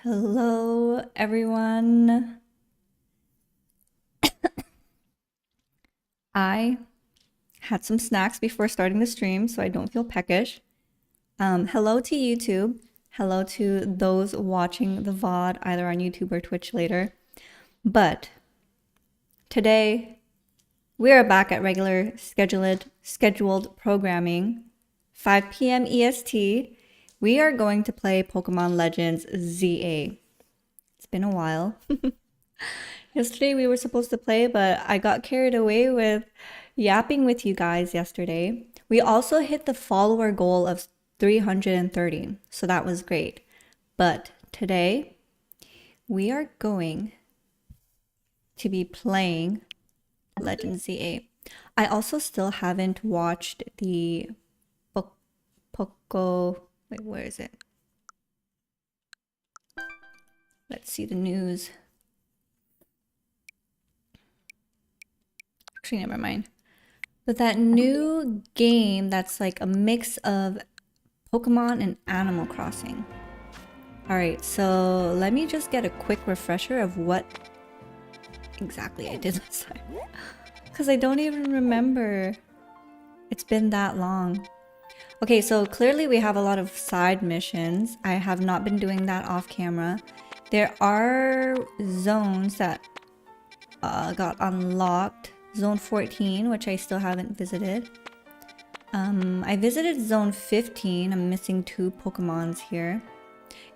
Hello, everyone. I had some snacks before starting the stream, so I don't feel peckish. Hello to YouTube. Hello to those watching the VOD either on YouTube or Twitch later. But today, we are back at regular scheduled programming, 5 p.m. EST. We are going to play Pokemon Legends ZA. It's been a while. Yesterday we were supposed to play, but I got carried away with yapping with you guys yesterday. We also hit the follower goal of 330, so that was great. But today we are going to be playing Legends ZA. I also still haven't watched the Wait, where is it? Let's see the news. Actually, never mind. But that new game that's like a mix of Pokemon and Animal Crossing. Alright, so let me just get a quick refresher of what exactly I did last time. Because I don't even remember. It's been that long. Okay, so clearly we have a lot of side missions. I have not been doing that off camera. There are zones that got unlocked. Zone 14, which I still haven't visited. I visited Zone 15. I'm missing 2 Pokemons here.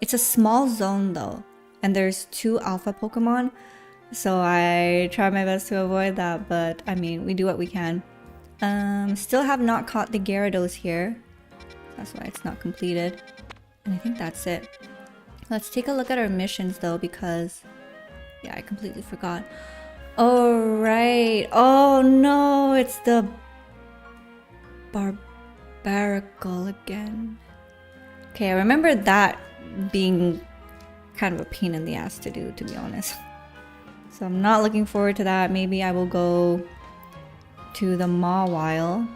It's a small zone though, and there's 2 alpha Pokemon. So I try my best to avoid that, but I mean, we do what we can. Still have not caught the Gyarados here. That's why it's not completed. And I think that's it. Let's take a look at our missions though, because yeah, I completely forgot. Oh right. Oh no, it's the Barbaracle again. Okay, I remember that being kind of a pain in the ass to do, to be honest. So I'm not looking forward to that. Maybe I will go to the Mawile.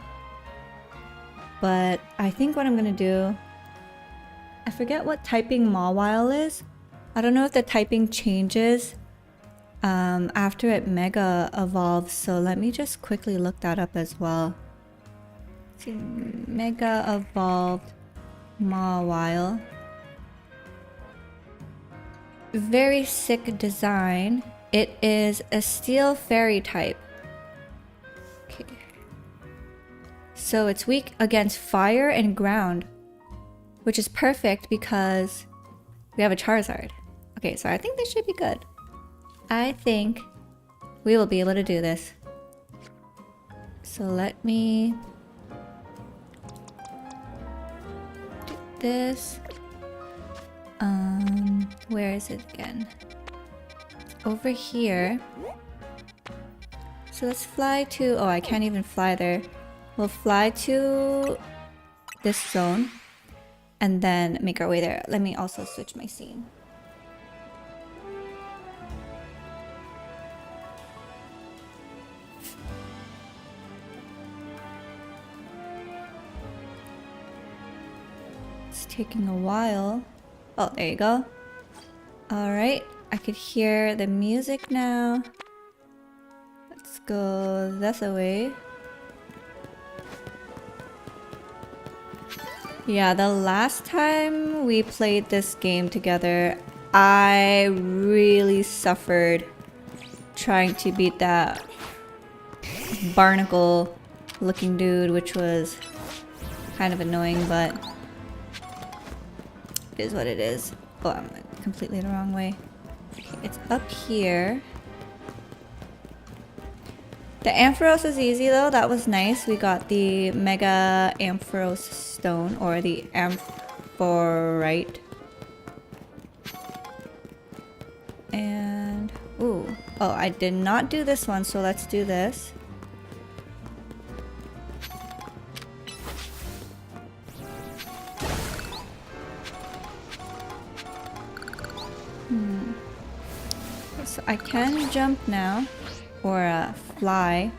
But I think what I'm gonna do, I forget what typing Mawile is. I don't know if the typing changes after it Mega Evolves, so let me just quickly look that up as well. See, Mega Evolved Mawile. very sick design. It is a steel fairy type. Okay. So it's weak against fire and ground, which is perfect because we have a Charizard. Okay, so I think this should be good. I think we will be able to do this. So let me do this. Where is it again? It's over here. So let's fly to, oh, I can't even fly there. We'll fly to this zone and then make our way there. Let me also switch my scene. It's taking a while. Oh, there you go. Alright, I could hear the music now. Let's go this way. Yeah, the last time we played this game together, I really suffered trying to beat that barnacle looking dude, which was kind of annoying, but it is what it is. Oh, I'm completely the wrong way. Okay, it's up here. The Ampharos is easy though, that was nice. We got the Mega Ampharos Stone, or the Ampharite. And, ooh. Oh, I did not do this one, so let's do this. So I can jump now. Or fly,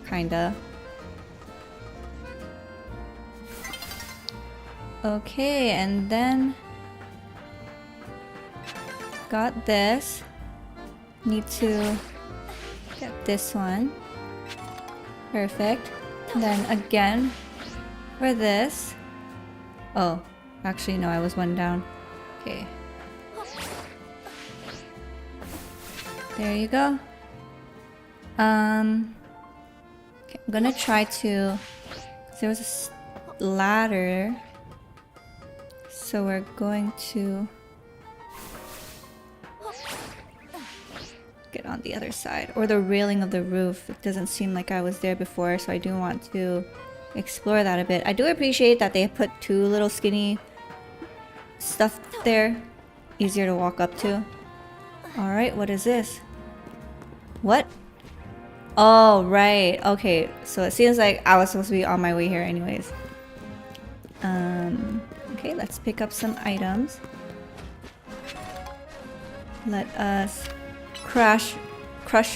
kinda. Okay, and then got this. Need to get this one. Perfect. And then again for this. Oh, actually no, I was one down. Okay. There you go. Okay, I'm gonna try to, there was a ladder, so we're going to get on the other side, or the railing of the roof. It doesn't seem like I was there before, so I do want to explore that a bit. I do appreciate that they put two little skinny stuff there, easier to walk up to. Alright, what is this? What? Oh, right. Okay, so it seems like I was supposed to be on my way here anyways. Okay, let's pick up some items. Let us crush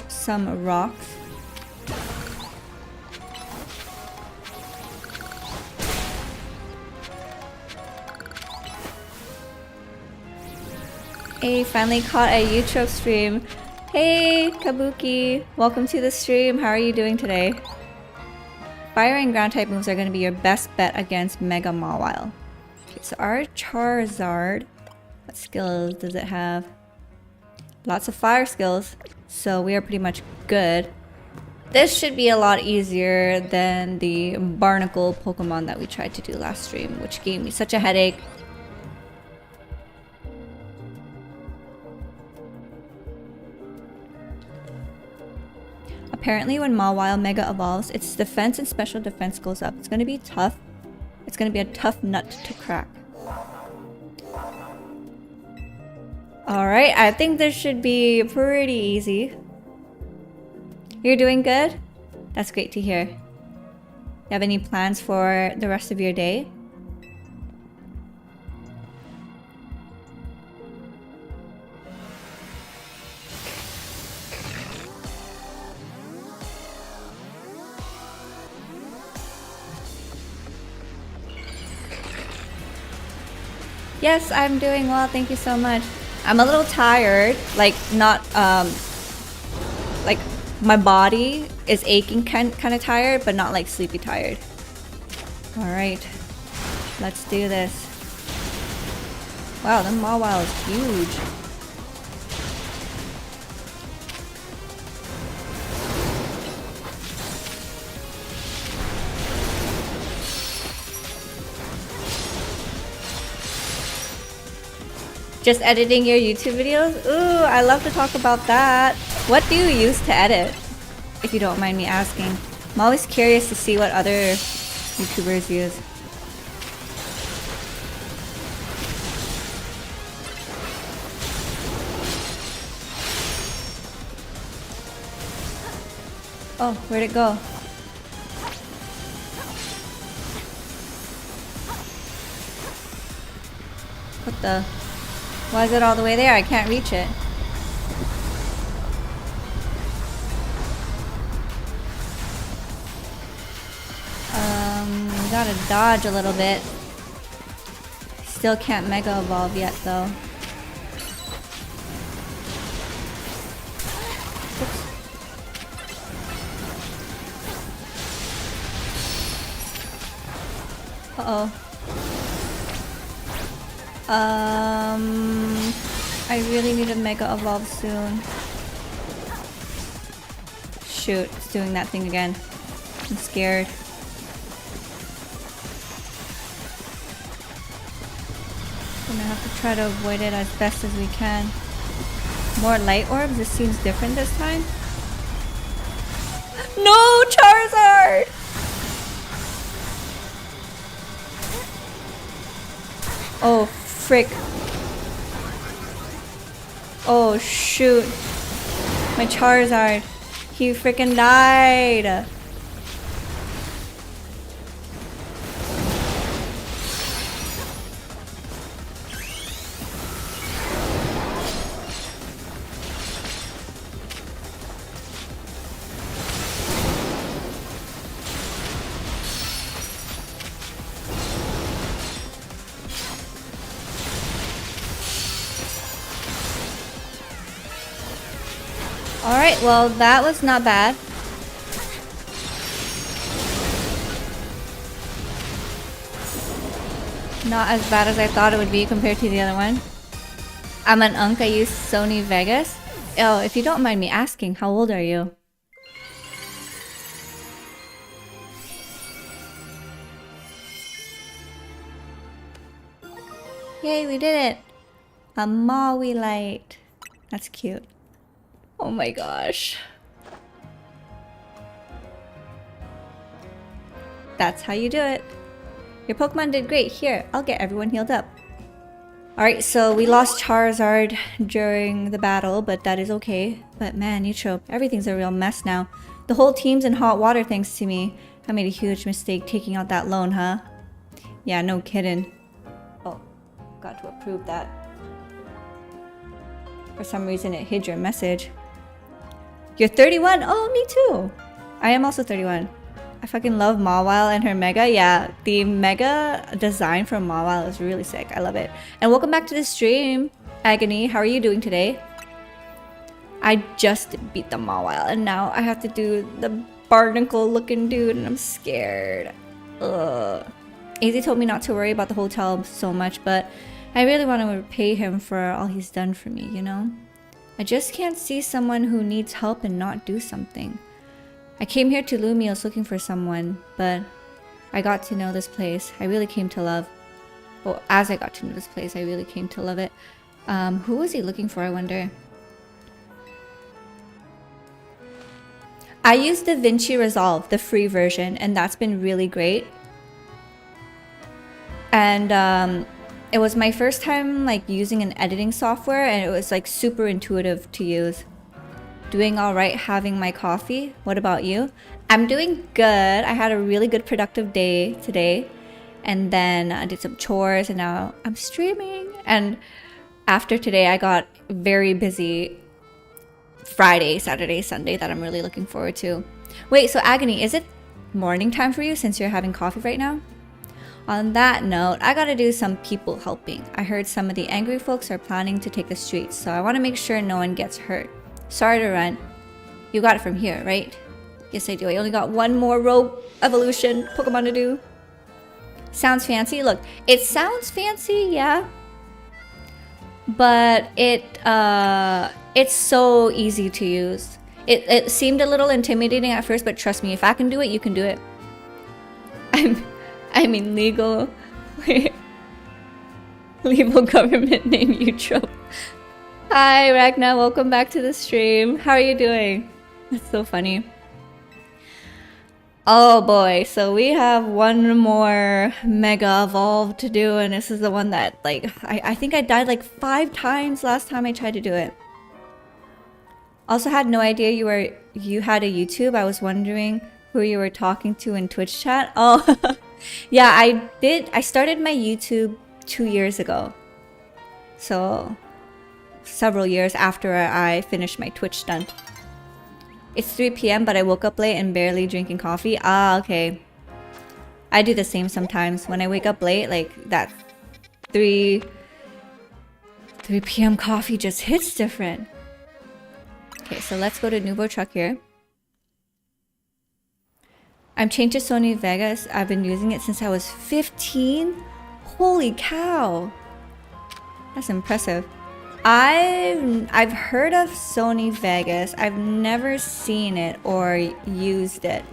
some rocks. Hey, finally caught a Eutrope stream. Hey, Kabuki! Welcome to the stream. How are you doing today? Fire and ground type moves are going to be your best bet against Mega Mawile. Okay, so our Charizard, what skills does it have? Lots of fire skills, so we are pretty much good. This should be a lot easier than the Barnacle Pokemon that we tried to do last stream, which gave me such a headache. Apparently when Mawile Mega evolves, its defense and special defense goes up. It's going to be tough. It's going to be a tough nut to crack. Alright, I think this should be pretty easy. You're doing good? That's great to hear. You have any plans for the rest of your day? Yes, I'm doing well, thank you so much. I'm a little tired, like not, like my body is aching kind of tired, but not like sleepy tired. Alright, let's do this. Wow, the Mawile is huge. Just editing your YouTube videos? Ooh, I love to talk about that. What do you use to edit? If you don't mind me asking. I'm always curious to see what other YouTubers use. Oh, where'd it go? What the? Why is it all the way there? I can't reach it. We gotta dodge a little bit. Still can't Mega Evolve yet though. Oops. Uh-oh. I really need a Mega Evolve soon. Shoot, it's doing that thing again. I'm scared. Gonna have to try to avoid it as best as we can. More light orbs? This seems different this time. No, Charizard! Oh, frick. Oh, shoot. My Charizard. He freaking died. Alright, well, that was not bad. Not as bad as I thought it would be compared to the other one. I'm an unk, I use Sony Vegas. Oh, if you don't mind me asking, how old are you? Yay, we did it! A Maui light. That's cute. Oh my gosh. That's how you do it. Your Pokemon did great. Here, I'll get everyone healed up. Alright, so we lost Charizard during the battle, but that is okay. But man, Eutrope, everything's a real mess now. The whole team's in hot water thanks to me. I made a huge mistake taking out that loan, huh? Yeah, no kidding. Oh, got to approve that. For some reason it hid your message. You're 31? Oh, me too. I am also 31. I fucking love Mawile and her Mega. Yeah, the Mega design from Mawile is really sick. I love it. And welcome back to the stream, Agony. How are you doing today? I just beat the Mawile and now I have to do the barnacle looking dude and I'm scared. Ugh. AZ told me not to worry about the hotel so much, but I really want to repay him for all he's done for me, you know? I just can't see someone who needs help and not do something. I came here to Lumios looking for someone, but I got to know this place. I really came to love. Well, as I got to know this place, I really came to love it. Who was he looking for, I wonder? I used DaVinci Resolve, the free version, and that's been really great. And it was my first time like using an editing software and it was like super intuitive to use. Doing all right having my coffee. What about you? I'm doing good. I had a really good productive day today. And then I did some chores and now I'm streaming. And after today I got very busy Friday, Saturday, Sunday that I'm really looking forward to. Wait, so Agony, is it morning time for you since you're having coffee right now? On that note, I gotta do some people helping. I heard some of the angry folks are planning to take the streets, so I want to make sure no one gets hurt. Sorry to run. You got it from here, right? Yes, I do. I only got one more rogue evolution Pokemon to do. Sounds fancy? Look, it sounds fancy, yeah. But it's so easy to use. It seemed a little intimidating at first, but trust me, if I can do it, you can do it. I mean, legal. Evil government named Eutrope. Hi, Ragna. Welcome back to the stream. How are you doing? That's so funny. Oh boy, so we have one more Mega Evolve to do, and this is the one that, like, I think I died like 5 times last time I tried to do it. Also had no idea you had a YouTube. I was wondering who you were talking to in Twitch chat. Oh, yeah, I did. I started my YouTube 2 years ago. So, several years after I finished my Twitch stunt. It's 3 p.m. but I woke up late and barely drinking coffee. Ah, okay. I do the same sometimes. When I wake up late, like that 3 p.m. coffee just hits different. Okay, so let's go to Nuvo Truck here. I'm changed to Sony Vegas. I've been using it since I was 15. Holy cow. That's impressive. I've heard of Sony Vegas. I've never seen it or used it.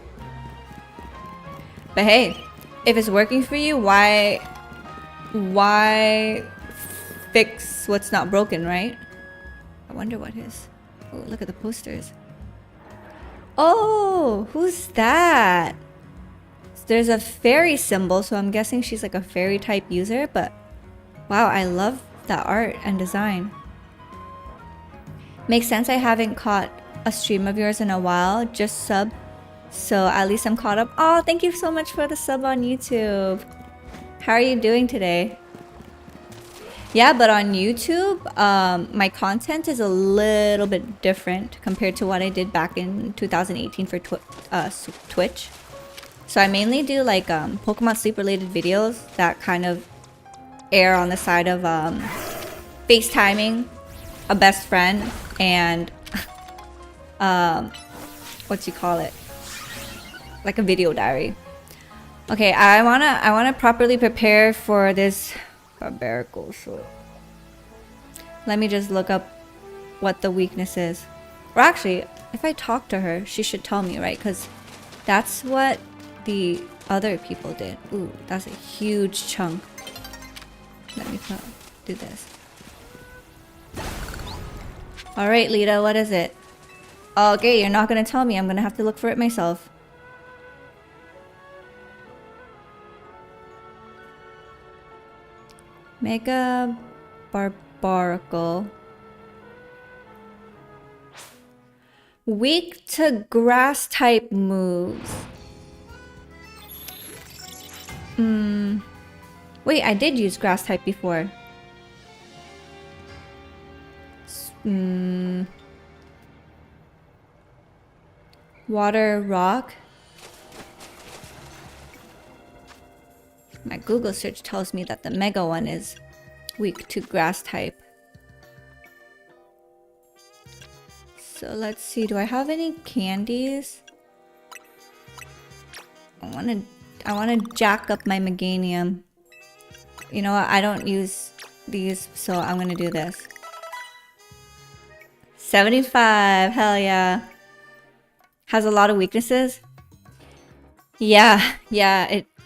But hey, if it's working for you, why fix what's not broken, right? I wonder what is. Oh, look at the posters. Oh, who's that? There's a fairy symbol, so I'm guessing she's like a fairy type user, but wow, I love that art and design. Makes sense. I haven't caught a stream of yours in a while. Just sub, so at least I'm caught up. Oh, thank you so much for the sub on YouTube. How are you doing today? Yeah, but on YouTube, my content is a little bit different compared to what I did back in 2018 for Twitch. So I mainly do like Pokemon sleep related videos that kind of air on the side of FaceTiming a best friend and what you call it, like a video diary. Okay, I wanna properly prepare for this barbarical, so let me just look up what the weakness is. Or actually, if I talk to her, she should tell me, right? Because that's what the other people did. Ooh, that's a huge chunk. Let me do this. Alright, Lita, what is it? Okay, you're not gonna tell me. I'm gonna have to look for it myself. Mega Barbarical. Weak to grass type moves. Wait, I did use grass type before. Water rock. My Google search tells me that the mega one is weak to grass type. So let's see, do I have any candies? I wanna jack up my Meganium. You know what, I don't use these, so I'm gonna do this. 75, hell yeah. Has a lot of weaknesses. Yeah,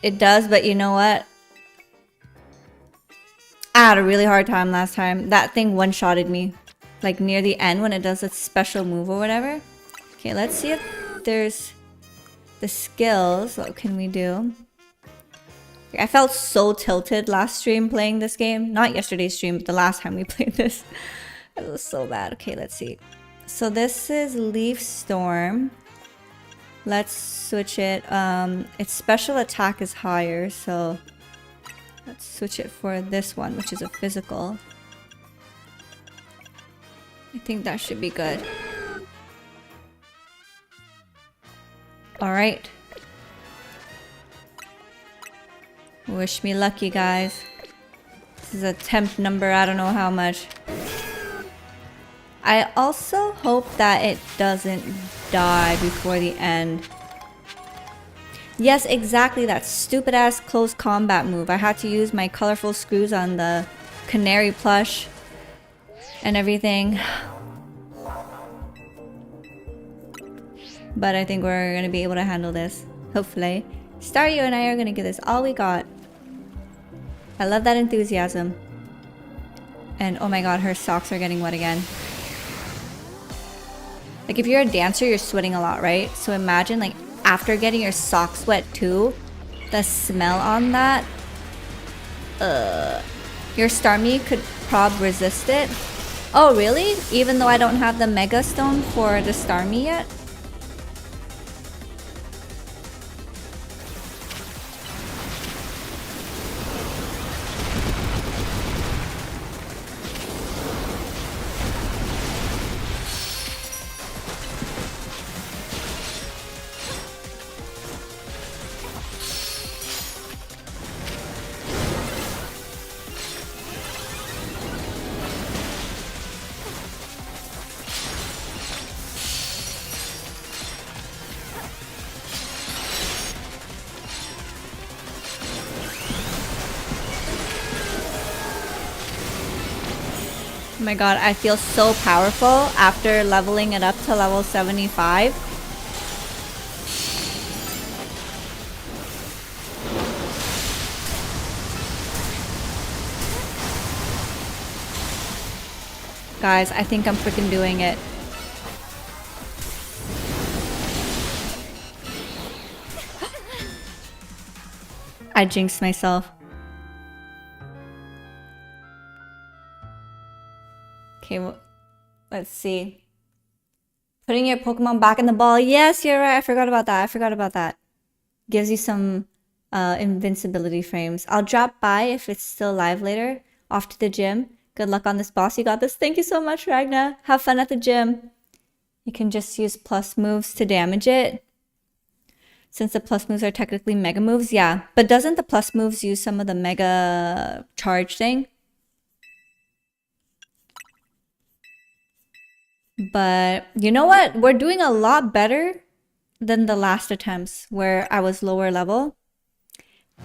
it does, but you know what? I had a really hard time last time. That thing one-shotted me. Like near the end when it does its special move or whatever. Okay, let's see if there's the skills. What can we do? I felt so tilted last stream playing this game. Not yesterday's stream, but the last time we played this. It was so bad. Okay, let's see. So this is Leaf Storm. Let's switch it. Its special attack is higher, so let's switch it for this one, which is a physical. I think that should be good. Alright. Wish me luck, you guys. This is a temp number, I don't know how much. I also hope that it doesn't die before the end. Yes, exactly, that stupid ass close combat move. I had to use my colorful screws on the canary plush and everything. But I think we're gonna be able to handle this, hopefully. Staryu and I are gonna give this all we got. I love that enthusiasm. And oh my god, her socks are getting wet again. Like if you're a dancer, you're sweating a lot, right? So imagine like after getting your socks wet too, the smell on that. Your Starmie could prob resist it. Oh really? Even though I don't have the Mega Stone for the Starmie yet? Oh my god, I feel so powerful after leveling it up to level 75. Guys, I think I'm freaking doing it. I jinxed myself. Okay, well, let's see. Putting your Pokemon back in the ball. Yes, you're right. I forgot about that. I forgot about that. Gives you some invincibility frames. I'll drop by if it's still live later. Off to the gym. Good luck on this boss. You got this. Thank you so much, Ragna. Have fun at the gym. You can just use plus moves to damage it. Since the plus moves are technically mega moves. Yeah, but doesn't the plus moves use some of the mega charge thing? But you know what? We're doing a lot better than the last attempts where I was lower level.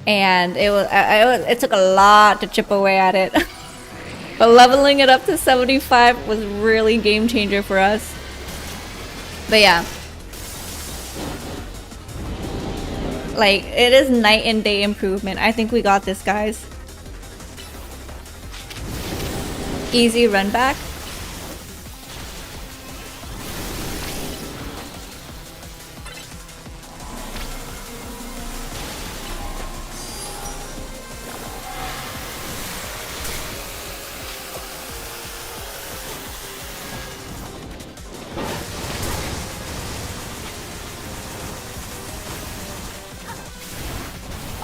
And it took a lot to chip away at it. But leveling it up to 75 was really game changer for us. But yeah. Like, it is night and day improvement. I think we got this, guys. Easy run back.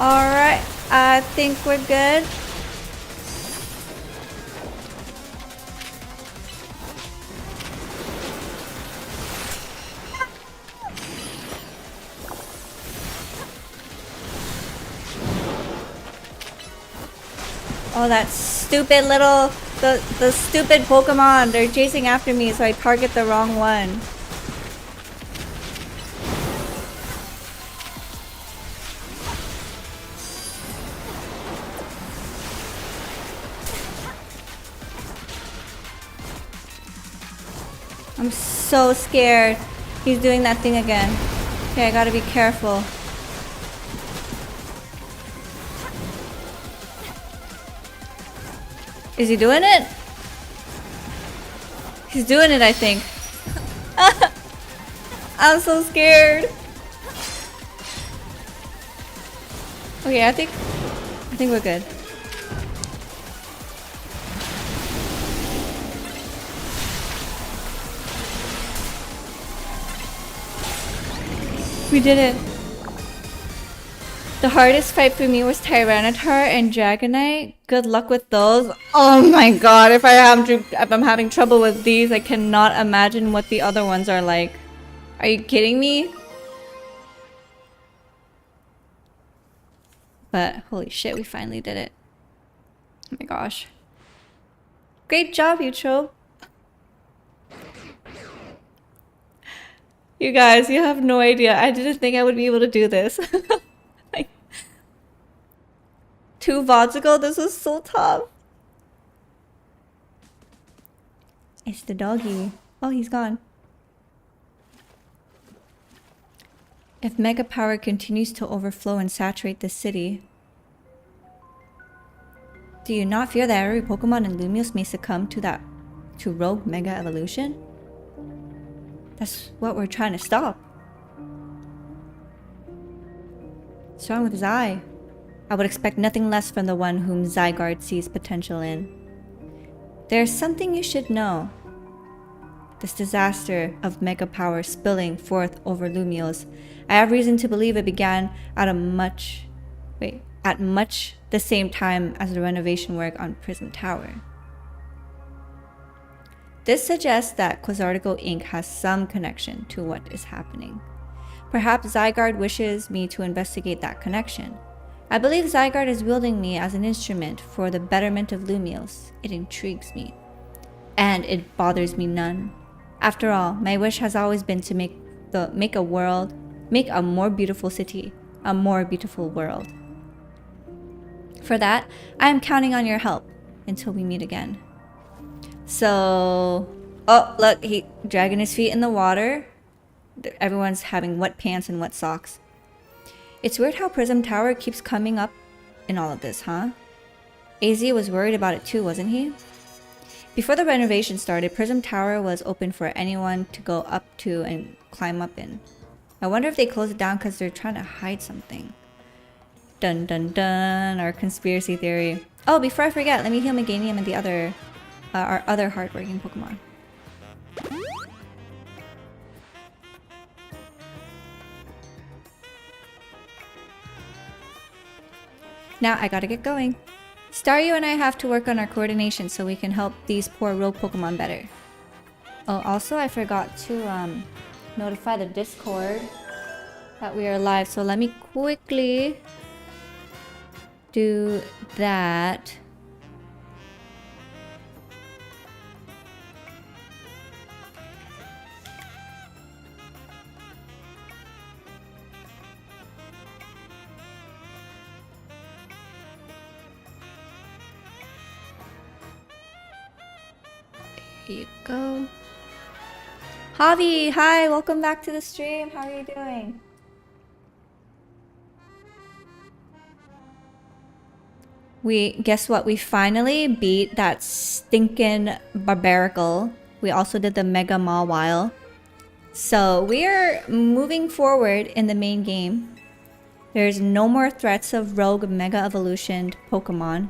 Alright, I think we're good. Oh, that stupid little... The stupid Pokemon. They're chasing after me, so I target the wrong one. I'm so scared. He's doing that thing again. Okay, I gotta be careful. Is he doing it? He's doing it, I think. I'm so scared. Okay, I think we're good. We did it. The hardest fight for me was Tyranitar and Dragonite. Good luck with those. Oh my god, if I'm having trouble with these, I cannot imagine what the other ones are like. Are you kidding me? But holy shit, we finally did it. Oh my gosh. Great job, Eutrope. You guys, you have no idea. I didn't think I would be able to do this. Like, 2 VODs ago, this was so tough. It's the doggy. Oh, he's gone. If Mega Power continues to overflow and saturate the city... Do you not fear that every Pokemon in Lumiose may succumb to rogue mega evolution? That's what we're trying to stop. What's wrong with his eye? I would expect nothing less from the one whom Zygarde sees potential in. There's something you should know. This disaster of mega power spilling forth over Lumiose, I have reason to believe it began at much the same time as the renovation work on Prism Tower. This suggests that Quasartico Inc. has some connection to what is happening. Perhaps Zygarde wishes me to investigate that connection. I believe Zygarde is wielding me as an instrument for the betterment of Lumiose. It intrigues me. And it bothers me none. After all, my wish has always been to make a more beautiful city, a more beautiful world. For that, I am counting on your help until we meet again. So, oh look, he dragging his feet in the water. Everyone's having wet pants and wet socks. It's weird how Prism Tower keeps coming up in all of this, huh? AZ was worried about it too, wasn't he? Before the renovation started, Prism Tower was open for anyone to go up to and climb up in. I wonder if they closed it down because they're trying to hide something. Dun dun dun, our conspiracy theory. Oh, before I forget, let me heal Meganium and the other, our other hardworking Pokemon. Now I gotta get going. Staryu and I have to work on our coordination so we can help these poor rogue Pokemon better. Oh, also I forgot to notify the Discord that we are live, so let me quickly do that. Here you go. Javi, hi, welcome back to the stream. How are you doing? Guess what? We finally beat that stinking Barbaracle. We also did the Mega Mawile. So we are moving forward in the main game. There's no more threats of rogue Mega Evolutioned Pokemon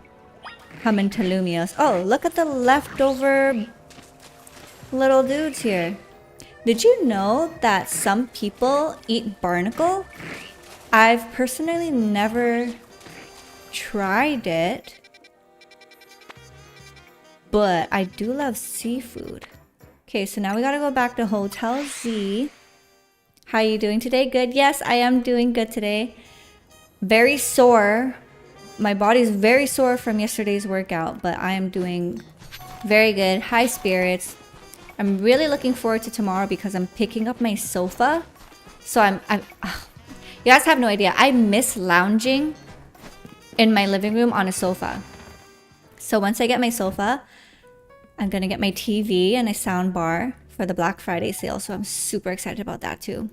coming to Lumiose. Oh, look at the leftover little dudes here. Did you know that some people eat barnacle? I've personally never tried it, but I do love seafood. Okay, so now we gotta go back to Hotel Z. How are you doing today? Good. Yes, I am doing good today. Very sore. My body's very sore from yesterday's workout, but I am doing very good. High spirits. I'm really looking forward to tomorrow because I'm picking up my sofa. So you guys have no idea. I miss lounging in my living room on a sofa. So once I get my sofa, I'm gonna get my TV and a sound bar for the Black Friday sale. So I'm super excited about that too.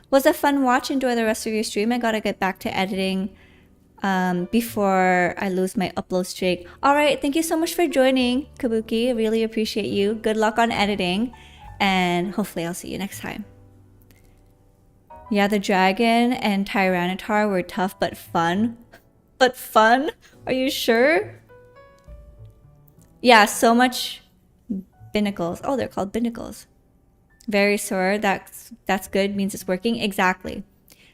Was a fun watch. Enjoy the rest of your stream. I gotta get back to editing before I lose my upload streak. Alright, thank you so much for joining, Kabuki. I really appreciate you. Good luck on editing, and hopefully I'll see you next time. Yeah, the dragon and Tyranitar were tough but fun. But fun? Are you sure? Yeah, so much binnacles. Oh, they're called binnacles. Very sore. That's good. Means it's working. Exactly.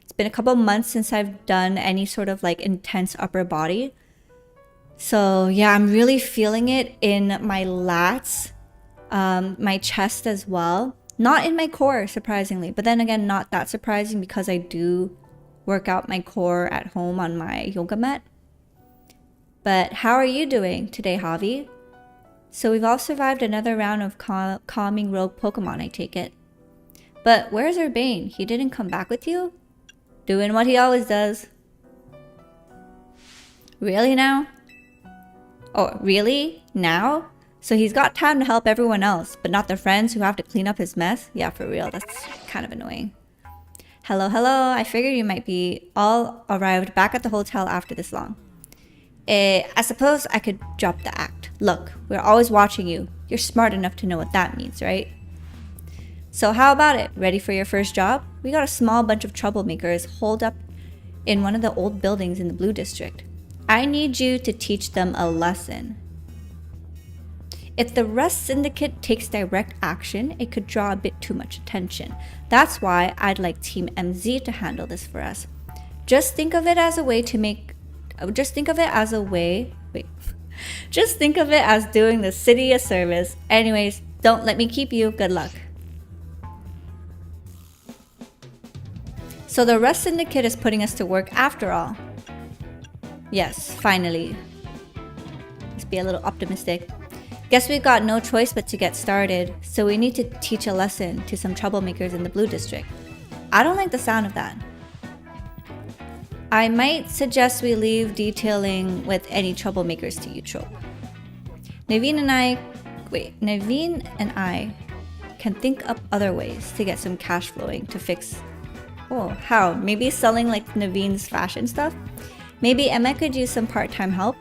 It's been a couple months since I've done any sort of like intense upper body. So yeah, I'm really feeling it in my lats, my chest as well. Not in my core, surprisingly. But then again, not that surprising because I do work out my core at home on my yoga mat. But how are you doing today, Javi? So we've all survived another round of calming rogue Pokemon, I take it. But where's Urbane? He didn't come back with you? Doing what he always does. Really now? Oh, really? Now? So he's got time to help everyone else, but not the friends who have to clean up his mess? Yeah, for real, that's kind of annoying. Hello, hello. I figured you might be all arrived back at the hotel after this long. I suppose I could drop the act. Look, we're always watching you. You're smart enough to know what that means, right? So how about it? Ready for your first job? We got a small bunch of troublemakers holed up in one of the old buildings in the Blue District. I need you to teach them a lesson. If the Rust Syndicate takes direct action, it could draw a bit too much attention. That's why I'd like Team MZ to handle this for us. Just think of it as a way to make... Just think of it as a way... Wait. Just think of it as doing the city a service. Anyways, don't let me keep you. Good luck. So the Rust Syndicate is putting us to work after all. Yes, finally. Let's be a little optimistic. Guess we've got no choice but to get started, so we need to teach a lesson to some troublemakers in the Blue District. I don't like the sound of that. I might suggest we leave detailing with any troublemakers to Eutrope. Naveen and I can think up other ways to get some cash flowing to fix... Oh, how? Maybe selling like Naveen's fashion stuff? Maybe Emma could use some part-time help?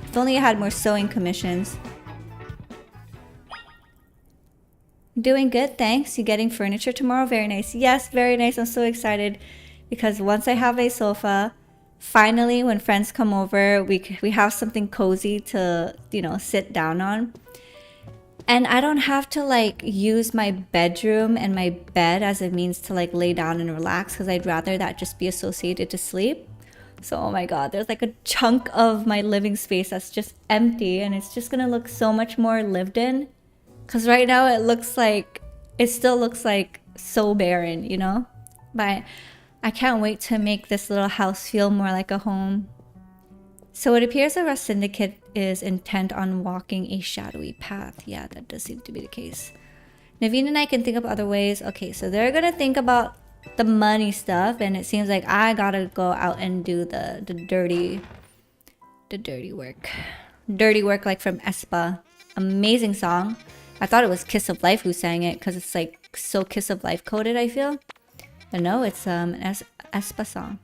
If only I had more sewing commissions. Doing good, thanks. You getting furniture tomorrow? Very nice. Yes, very nice. I'm so excited because once I have a sofa, finally when friends come over, we have something cozy to, you know, sit down on. And I don't have to like use my bedroom and my bed as a means to like lay down and relax because I'd rather that just be associated to sleep. So, oh my god, there's like a chunk of my living space that's just empty and it's just gonna look so much more lived in. Because right now it still looks like so barren, you know? But I can't wait to make this little house feel more like a home. So it appears the Rust Syndicate is intent on walking a shadowy path. Yeah, that does seem to be the case. Naveen and I can think of other ways. Okay, so they're gonna think about the money stuff, and it seems like I gotta go out and do the dirty work. Dirty work like from aespa. Amazing song. I thought it was Kiss of Life who sang it because it's like so Kiss of Life coded, I feel. But no, it's an aespa song.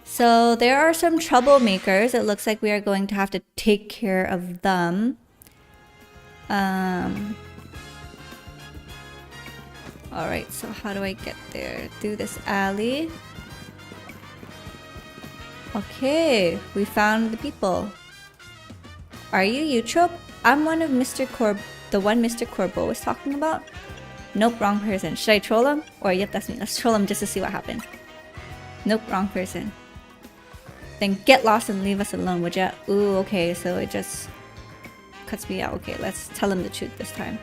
So there are some troublemakers. It looks like we are going to have to take care of them. Alright, so how do I get there? Through this alley. Okay, we found the people. Are you Eutrope? I'm one of the one Mr. Corbeau was talking about. Nope, wrong person. Should I troll him? Or yep, that's me. Let's troll him just to see what happens. Nope, wrong person. Then get lost and leave us alone, would ya? Ooh, okay, so it just cuts me out. Okay, let's tell him the truth this time.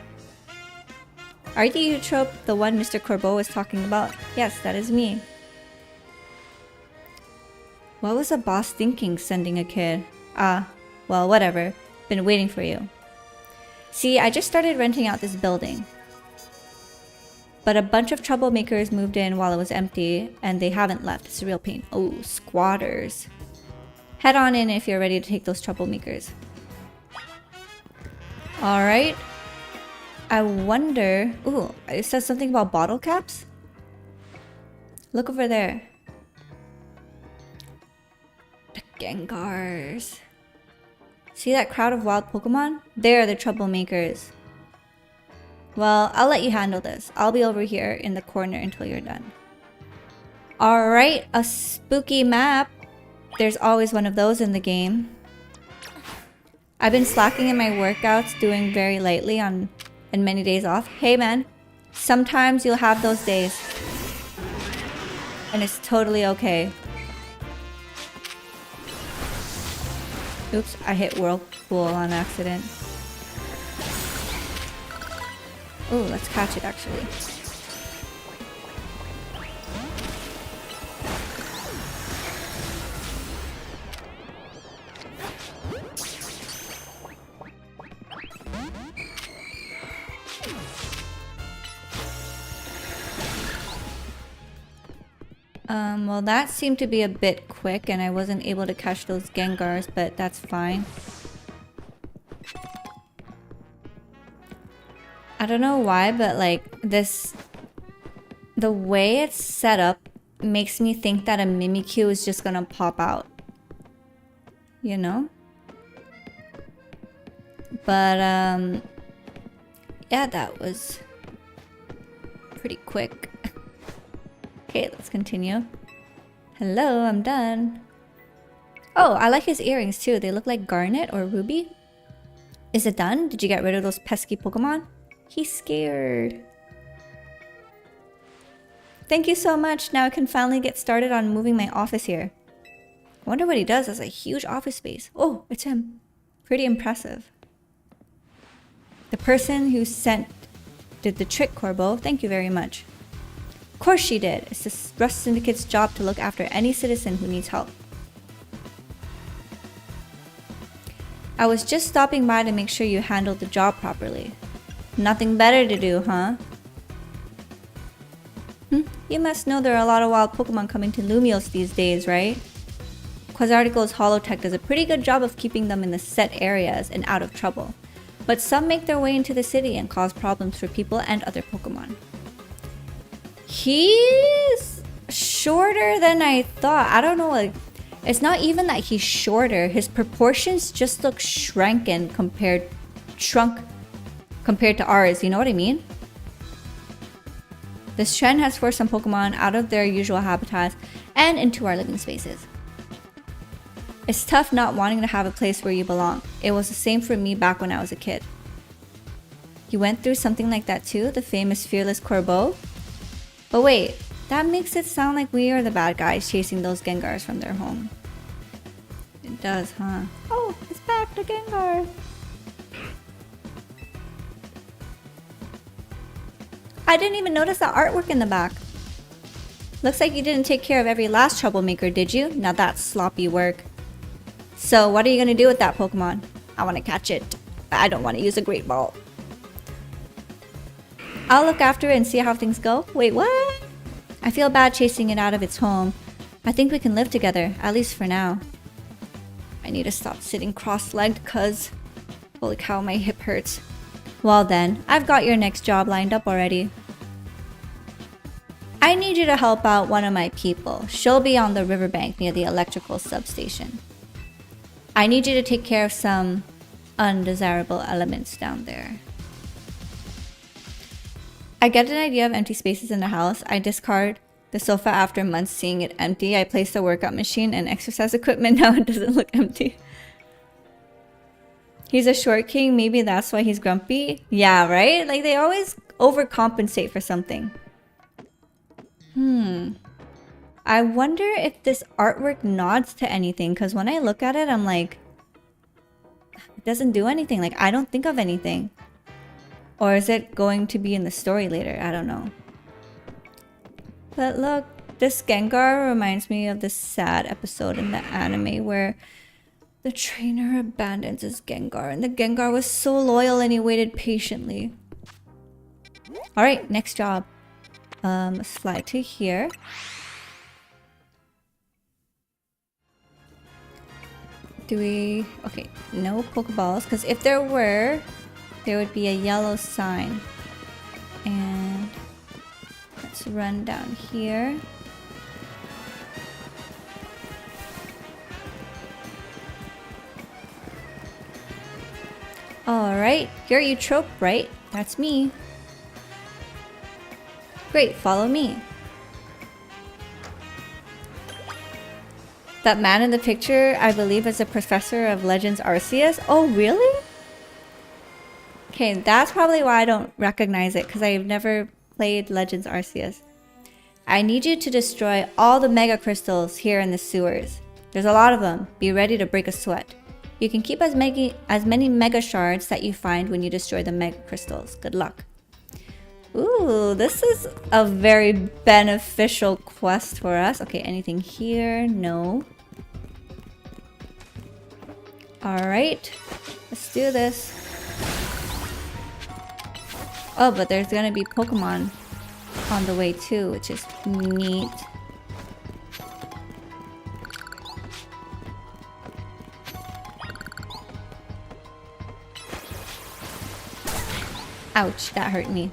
Are you Eutrope, the one Mr. Corbeau was talking about? Yes, that is me. What was the boss thinking sending a kid? Ah, well, whatever. Been waiting for you. See, I just started renting out this building. But a bunch of troublemakers moved in while it was empty, and they haven't left. It's a real pain. Oh, squatters. Head on in if you're ready to take those troublemakers. Alright. I wonder... Ooh, it says something about bottle caps? Look over there. The Gengars. See that crowd of wild Pokemon? They're the troublemakers. Well, I'll let you handle this. I'll be over here in the corner until you're done. Alright, a spooky map. There's always one of those in the game. I've been slacking in my workouts, doing very lightly and many days off. Hey man, sometimes you'll have those days. And it's totally okay. Oops, I hit Whirlpool on accident. Ooh, let's catch it actually. Well that seemed to be a bit quick and I wasn't able to catch those Gengars, but that's fine. I don't know why, but like this... The way it's set up makes me think that a Mimikyu is just gonna pop out. you know? But, yeah, that was pretty quick. Okay, let's continue. Hello, I'm done. Oh, I like his earrings too. They look like garnet or ruby. Is it done? Did you get rid of those pesky Pokemon? He's scared. Thank you so much. Now I can finally get started on moving my office here. I wonder what he does. That's a huge office space. Oh, it's him. Pretty impressive. The person who did the trick, Corbo. Thank you very much. Of course she did. It's the Rust Syndicate's job to look after any citizen who needs help. I was just stopping by to make sure you handled the job properly. Nothing better to do, huh? You must know there are a lot of wild Pokemon coming to Lumios these days, right? Quasartico's Holotech does a pretty good job of keeping them in the set areas and out of trouble. But some make their way into the city and cause problems for people and other Pokemon. He's shorter than I thought. I don't know, like, it's not even that he's shorter. His proportions just look shrunken compared to ours. You know what I mean? This trend has forced some Pokemon out of their usual habitats and into our living spaces. It's tough not wanting to have a place where you belong. It was the same for me back when I was a kid. You went through something like that too, the famous fearless Corbeau? But wait, that makes it sound like we are the bad guys chasing those Gengars from their home. It does, huh? Oh, it's back to Gengar! I didn't even notice the artwork in the back. Looks like you didn't take care of every last troublemaker, did you? Now that's sloppy work. So what are you gonna do with that Pokemon? I wanna catch it, but I don't wanna use a Great Ball. I'll look after it and see how things go. Wait, what? I feel bad chasing it out of its home. I think we can live together, at least for now. I need to stop sitting cross-legged cause... Holy cow, my hip hurts. Well then, I've got your next job lined up already. I need you to help out one of my people. She'll be on the riverbank near the electrical substation. I need you to take care of some undesirable elements down there. I get an idea of empty spaces in the house. I discard the sofa after months seeing it empty. I place the workout machine and exercise equipment. Now it doesn't look empty. He's a short king. Maybe that's why he's grumpy. Yeah, right? Like they always overcompensate for something. I wonder if this artwork nods to anything. Because when I look at it, I'm like... It doesn't do anything. Like, I don't think of anything. Or is it going to be in the story later? I don't know. But look, this Gengar reminds me of this sad episode in the anime where the trainer abandons his Gengar and the Gengar was so loyal and he waited patiently. Alright, next job. Let's fly to here. Do we... Okay, no Pokeballs, because if there were, there would be a yellow sign. And let's run down here. Alright, you're Eutrope, right? That's me. Great, follow me. That man in the picture, I believe, is a professor of Legends Arceus. Oh, really? Okay, that's probably why I don't recognize it, because I've never played Legends Arceus. I need you to destroy all the Mega Crystals here in the sewers. There's a lot of them. Be ready to break a sweat. You can keep as many Mega Shards that you find when you destroy the Mega Crystals. Good luck. Ooh, this is a very beneficial quest for us. Okay, anything here? No. Alright, let's do this. Oh, but there's gonna be Pokemon on the way too, which is neat. Ouch, that hurt me.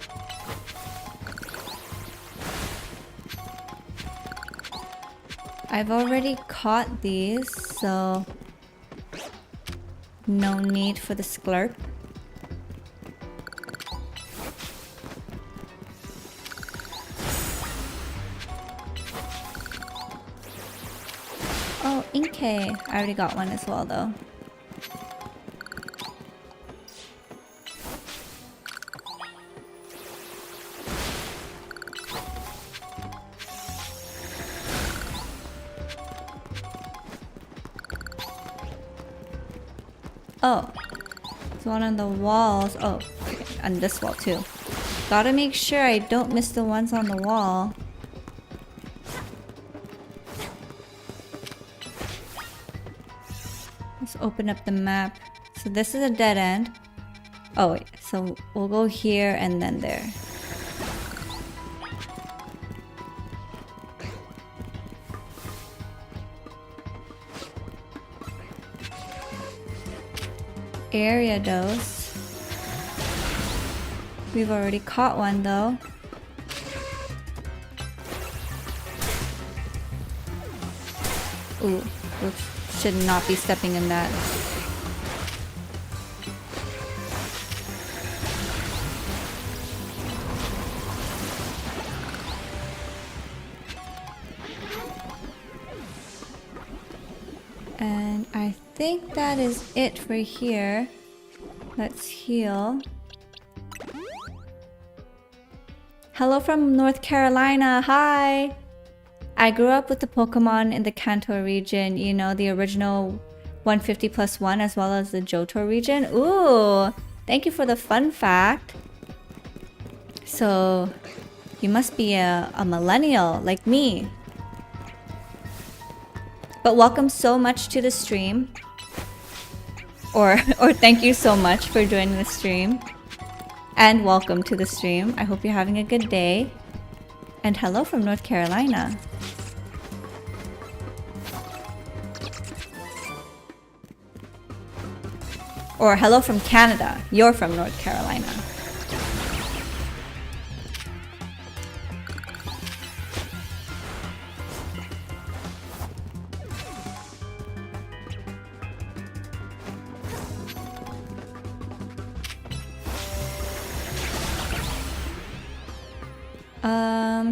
I've already caught these, so No need for the sklurp. Oh, Inkay. I already got one as well though. Oh, there's one on the walls. Oh, okay. And this wall too. Gotta make sure I don't miss the ones on the wall. Let's open up the map. So this is a dead end. Oh wait, so we'll go here and then there. Area dose. We've already caught one though. Ooh, we should not be stepping in that. And I think that is it for here. Let's heal. Hello from North Carolina. Hi! I grew up with the Pokemon in the Kanto region, you know, the original 150+1 as well as the Johto region. Ooh! Thank you for the fun fact. So, you must be a millennial like me. But welcome so much to the stream. Or thank you so much for joining the stream. And welcome to the stream. I hope you're having a good day. And hello from North Carolina. Or hello from Canada. You're from North Carolina.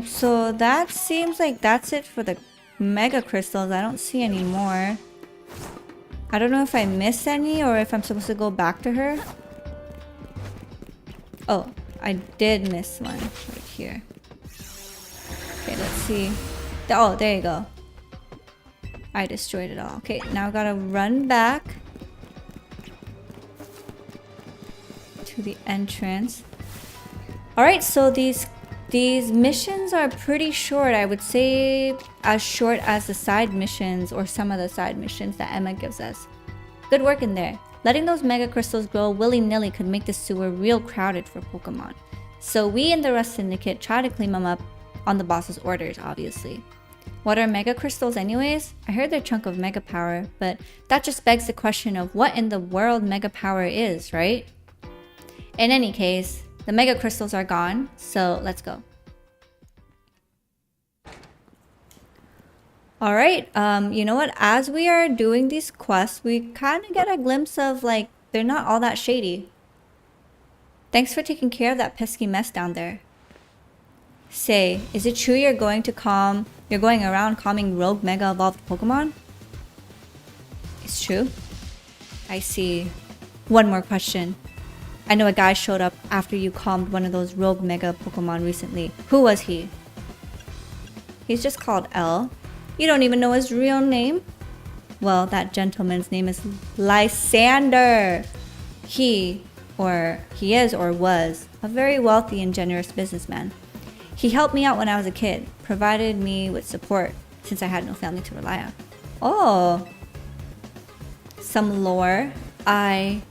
So that seems like that's it for the mega crystals. I don't see any more. I don't know if I missed any or if I'm supposed to go back to her. Oh, I did miss one right here. Okay, let's see. Oh, there you go. I destroyed it all. Okay, now I gotta run back to the entrance. Alright, so these missions are pretty short. I would say as short as the side missions or some of the side missions that Emma gives us. Good work in there. Letting those mega crystals grow willy-nilly could make the sewer real crowded for Pokemon. So we and the rest Syndicate try to clean them up on the boss's orders, obviously. What are mega crystals anyways? I heard they're a chunk of mega power, but that just begs the question of what in the world mega power is, right? In any case, the mega crystals are gone, so let's go. Alright, you know what? As we are doing these quests, we kind of get a glimpse of, like, they're not all that shady. Thanks for taking care of that pesky mess down there. Say, is it true you're going around calming rogue mega evolved Pokemon? It's true. I see. One more question. I know a guy showed up after you calmed one of those rogue mega Pokemon recently. Who was he? He's just called L. You don't even know his real name? Well, that gentleman's name is Lysander. He is or was a very wealthy and generous businessman. He helped me out when I was a kid, provided me with support since I had no family to rely on. Oh. Some lore. I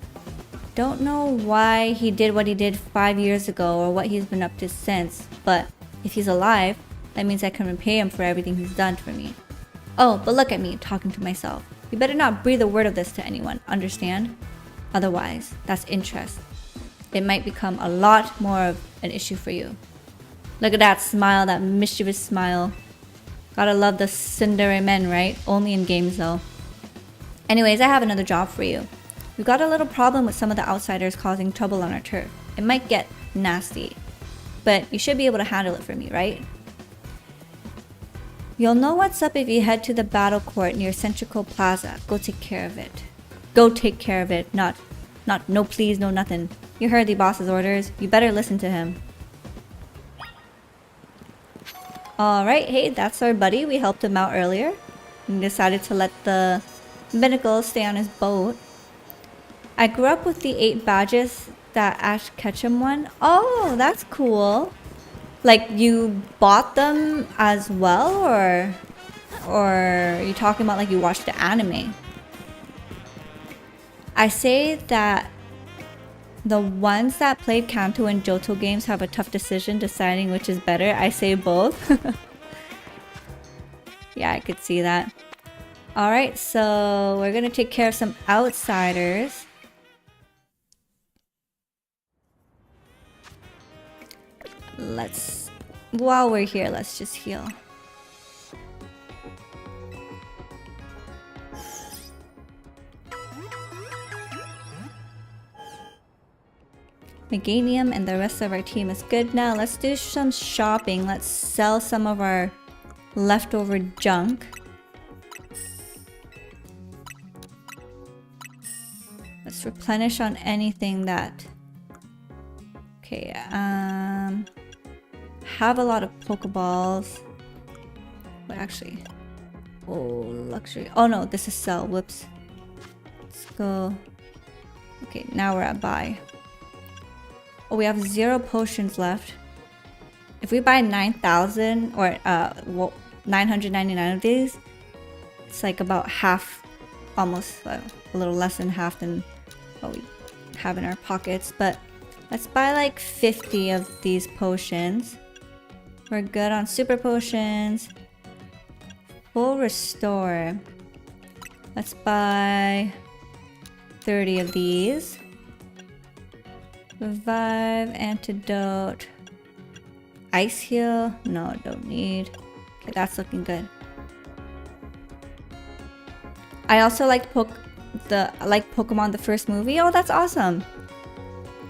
don't know why he did what he did 5 years ago or what he's been up to since, but if he's alive, that means I can repay him for everything he's done for me. Oh, but look at me, talking to myself. You better not breathe a word of this to anyone, understand? Otherwise, that's interest. It might become a lot more of an issue for you. Look at that smile, that mischievous smile. Gotta love the tsundere men, right? Only in games though. Anyways, I have another job for you. We've got a little problem with some of the outsiders causing trouble on our turf. It might get nasty, but you should be able to handle it for me, right? You'll know what's up if you head to the battle court near Centrical Plaza. Go take care of it. Go take care of it. Not no please, no nothing. You heard the boss's orders. You better listen to him. Alright, hey, that's our buddy. We helped him out earlier. And decided to let the binnacle stay on his boat. I grew up with the 8 badges that Ash Ketchum won. Oh, that's cool. Like, you bought them as well, or are you talking about like you watched the anime? I say that the ones that played Kanto and Johto games have a tough decision deciding which is better. I say both. Yeah, I could see that. Alright, so we're gonna take care of some outsiders. While we're here, let's just heal. Meganium and the rest of our team is good now. Let's do some shopping. Let's sell some of our leftover junk. Let's replenish on anything that... Okay, have a lot of Pokeballs. But actually... Oh, luxury. Oh no, this is sell. Whoops. Let's go... Okay, now we're at buy. Oh, we have 0 potions left. If we buy 9,000 or 999 of these, it's like about half, almost a little less than half than what we have in our pockets. But let's buy like 50 of these potions. We're good on super potions. Full restore. Let's buy 30 of these. Revive, antidote, ice heal. No, don't need. Okay, that's looking good. I also liked Pokemon the first movie. Oh, that's awesome.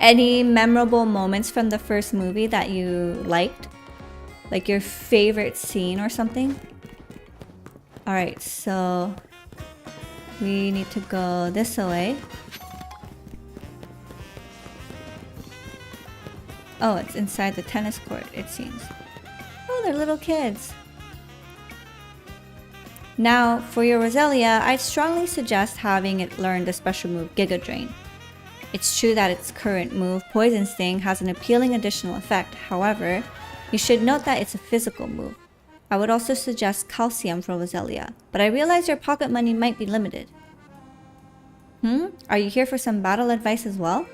Any memorable moments from the first movie that you liked? Like your favorite scene or something? Alright, so we need to go this way. Oh, it's inside the tennis court, it seems. Oh, they're little kids. Now, for your Roselia, I'd strongly suggest having it learn the special move Giga Drain. It's true that its current move, Poison Sting, has an appealing additional effect. However, you should note that it's a physical move. I would also suggest Calcium for Roselia, but I realize your pocket money might be limited. Are you here for some battle advice as well?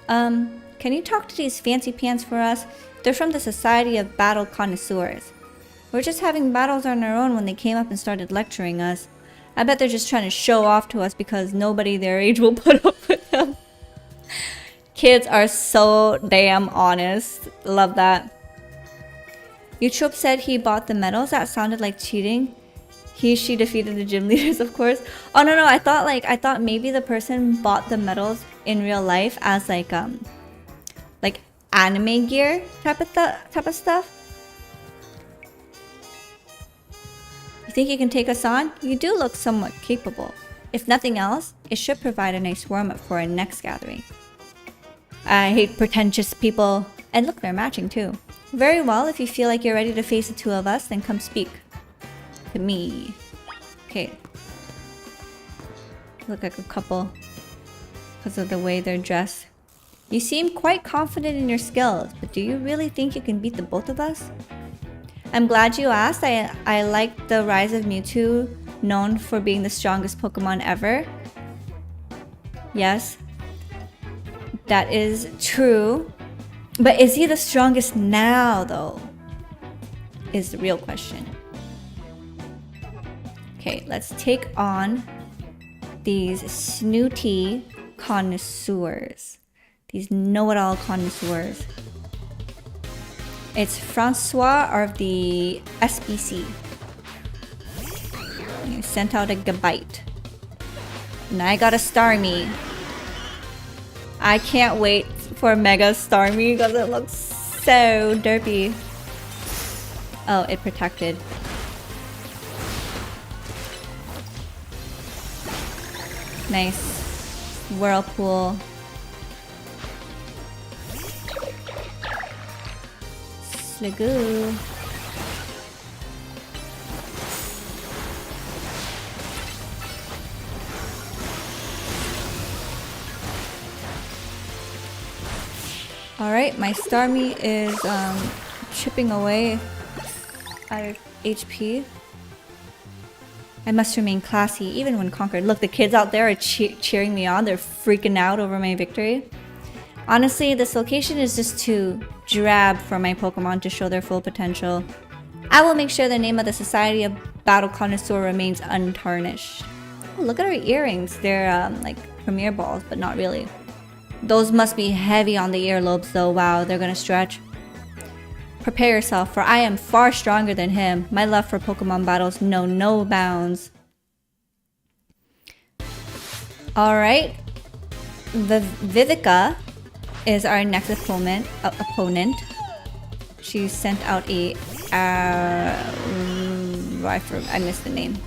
Can you talk to these fancy pants for us? They're from the Society of Battle Connoisseurs. We're just having battles on our own when they came up and started lecturing us. I bet they're just trying to show off to us because nobody their age will put up with them. Kids are so damn honest. Love that. Eutrope said he bought the medals. That sounded like cheating. She defeated the gym leaders, of course. Oh no, I thought maybe the person bought the medals in real life as like anime gear type of stuff. You think you can take us on? You do look somewhat capable. If nothing else, it should provide a nice warm-up for our next gathering. I hate pretentious people. And look, they're matching too. Very well, if you feel like you're ready to face the two of us, then come speak to me. Okay. Look like a couple because of the way they're dressed. You seem quite confident in your skills, but do you really think you can beat the both of us? I'm glad you asked. I like the rise of Mewtwo, known for being the strongest Pokemon ever. Yes, that is true. But is he the strongest now, though? Is the real question. Okay, let's take on these snooty connoisseurs. These know-it-all connoisseurs. It's Francois of the SBC. He sent out a Gabite. And I got a Starmie. I can't wait for Mega Starmie because it looks so derpy. Oh, it protected. Nice. Whirlpool. Sligoo. Alright, my Starmie is chipping away at HP. I must remain classy even when conquered. Look, the kids out there are cheering me on. They're freaking out over my victory. Honestly, this location is just too drab for my Pokemon to show their full potential. I will make sure the name of the Society of Battle Connoisseur remains untarnished. Oh, look at our earrings. They're like premier balls, but not really. Those must be heavy on the earlobes though. Wow, they're gonna stretch. Prepare yourself, for I am far stronger than him. My love for Pokemon battles know no bounds. Alright. Vivica is our next opponent. She sent out a... I missed the name.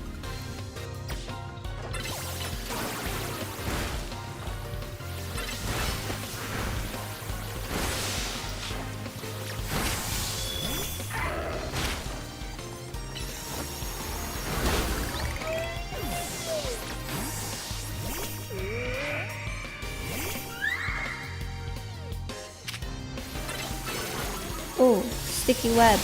Oh, sticky web.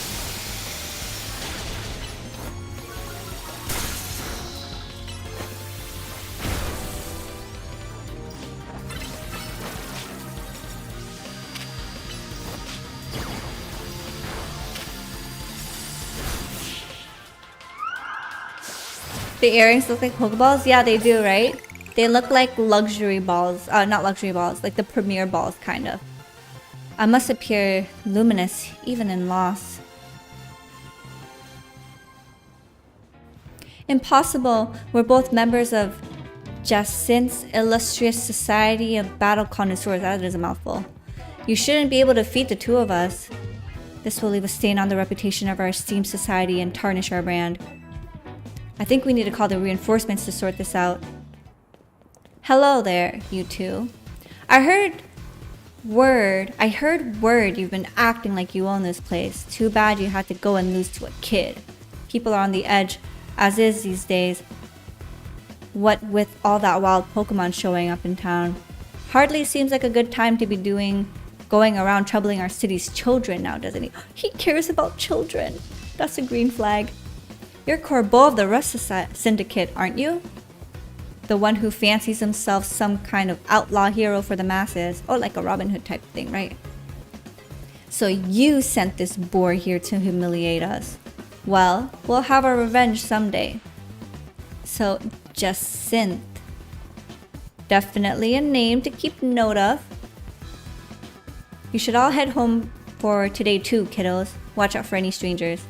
The earrings look like Pokeballs? Yeah, they do, right? They look like luxury balls. Not luxury balls, like the premier balls, kind of. I must appear luminous, even in loss. Impossible. We're both members of Jacint's illustrious Society of Battle Connoisseurs. That is a mouthful. You shouldn't be able to defeat the two of us. This will leave a stain on the reputation of our esteemed society and tarnish our brand. I think we need to call the reinforcements to sort this out. Hello there, you two. I heard word you've been acting like you own this place. Too bad you had to go and lose to a kid. People are on the edge, as is these days. What with all that wild Pokemon showing up in town. Hardly seems like a good time to be going around troubling our city's children now, doesn't he? He cares about children. That's a green flag. You're Corbeau of the Rust Syndicate, aren't you? The one who fancies himself some kind of outlaw hero for the masses. Oh, like a Robin Hood type thing, right? So you sent this boar here to humiliate us. Well, we'll have our revenge someday. So, Jacint. Definitely a name to keep note of. You should all head home for today too, kiddos. Watch out for any strangers.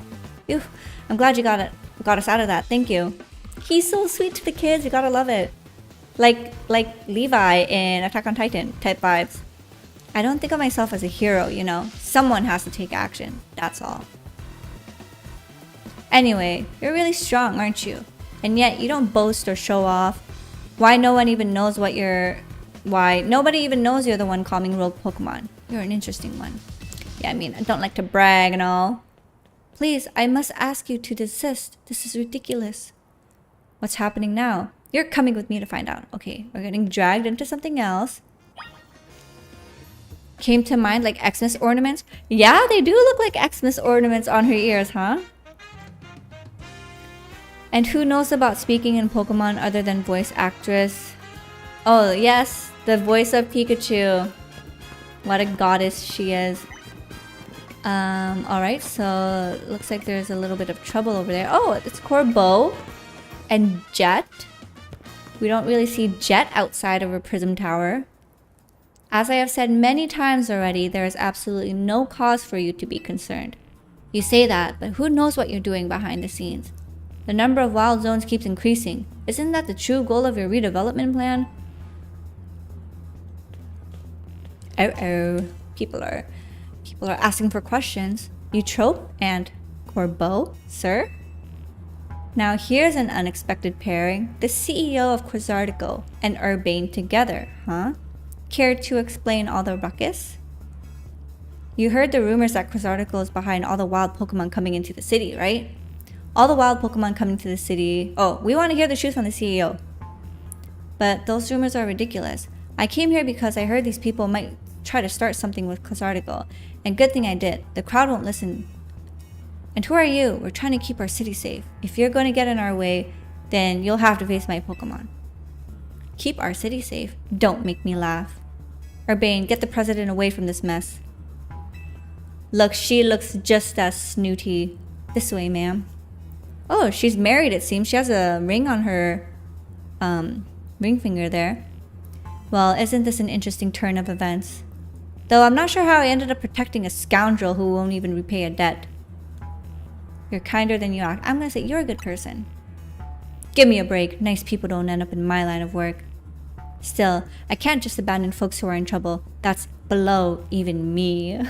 Phew, I'm glad you got us out of that. Thank you. He's so sweet to the kids, you gotta love it. Like Levi in Attack on Titan type vibes. I don't think of myself as a hero, you know. Someone has to take action, that's all. Anyway, you're really strong, aren't you? And yet you don't boast or show off. Nobody even knows you're the one calming rogue Pokemon. You're an interesting one. Yeah, I mean, I don't like to brag and all. Please, I must ask you to desist. This is ridiculous. What's happening now? You're coming with me to find out. Okay, we're getting dragged into something else. Came to mind like Xmas ornaments? Yeah, they do look like Xmas ornaments on her ears, huh? And who knows about speaking in Pokemon other than voice actress? Oh, yes, the voice of Pikachu. What a goddess she is. Alright, so looks like there's a little bit of trouble over there. Oh, it's Corbeau and Jet. We don't really see Jet outside of a Prism Tower. As I have said many times already, there is absolutely no cause for you to be concerned. You say that, but who knows what you're doing behind the scenes? The number of wild zones keeps increasing. Isn't that the true goal of your redevelopment plan? Oh, people are asking for questions. Eutrope and Corbeau, sir? Now here's an unexpected pairing. The CEO of Quasartico and Urbane together, huh? Care to explain all the ruckus? You heard the rumors that Quasartico is behind all the wild Pokemon coming into the city, right? All the wild Pokemon coming to the city. Oh, we want to hear the truth from the CEO. But those rumors are ridiculous. I came here because I heard these people might try to start something with Quasartico. And good thing I did. The crowd won't listen. And who are you? We're trying to keep our city safe. If you're going to get in our way, then you'll have to face my Pokemon. Keep our city safe? Don't make me laugh. Urbane, get the president away from this mess. Look, she looks just as snooty. This way, ma'am. Oh, she's married, it seems. She has a ring on her ring finger there. Well, isn't this an interesting turn of events? Though I'm not sure how I ended up protecting a scoundrel who won't even repay a debt. You're kinder than you act. I'm gonna say you're a good person. Give me a break. Nice people don't end up in my line of work. Still, I can't just abandon folks who are in trouble. That's below even me.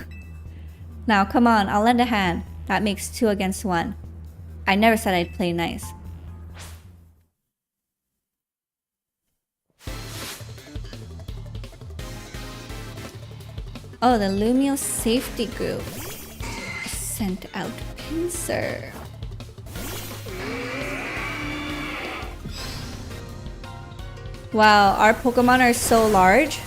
Now, come on, I'll lend a hand. That makes 2 against 1. I never said I'd play nice. Oh, the Lumio safety group sent out Pincer. Wow, our Pokemon are so large.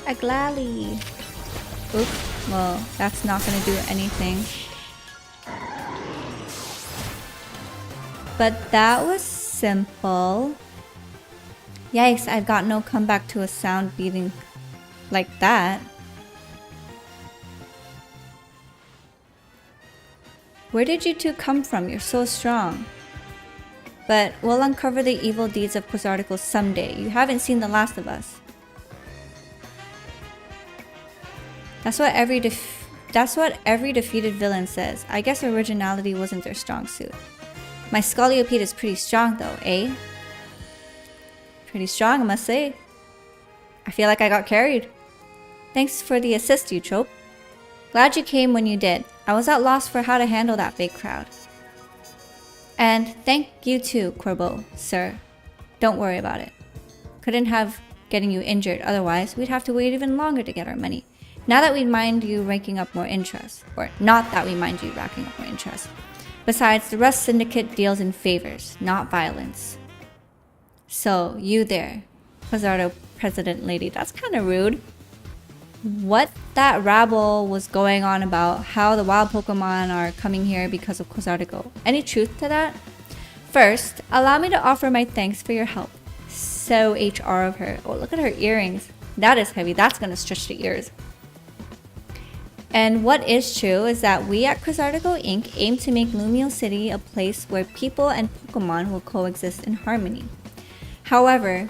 A Glalie. Oops, well, that's not gonna do anything. But that was simple. Yikes, I've got no comeback to a sound beating like that. Where did you two come from? You're so strong. But we'll uncover the evil deeds of Quasartico someday. You haven't seen the last of us. That's what every defeated villain says. I guess originality wasn't their strong suit. My Scoliopeed is pretty strong though, eh? Pretty strong, I must say. I feel like I got carried. Thanks for the assist, Eutrope. Glad you came when you did. I was at loss for how to handle that big crowd. And thank you too, Corbeau, sir. Don't worry about it. Couldn't have getting you injured, otherwise we'd have to wait even longer to get our money. Now that we mind you ranking up more interest. Or not that we mind you racking up more interest. Besides, the Rust Syndicate deals in favors, not violence. So, you there, Quasardo President Lady, that's kind of rude. What that rabble was going on about how the wild Pokemon are coming here because of Quasartico. Any truth to that? First, allow me to offer my thanks for your help. So HR of her. Oh, look at her earrings. That is heavy. That's gonna stretch the ears. And what is true is that we at Quasartico Inc. aim to make Lumio City a place where people and Pokemon will coexist in harmony. However,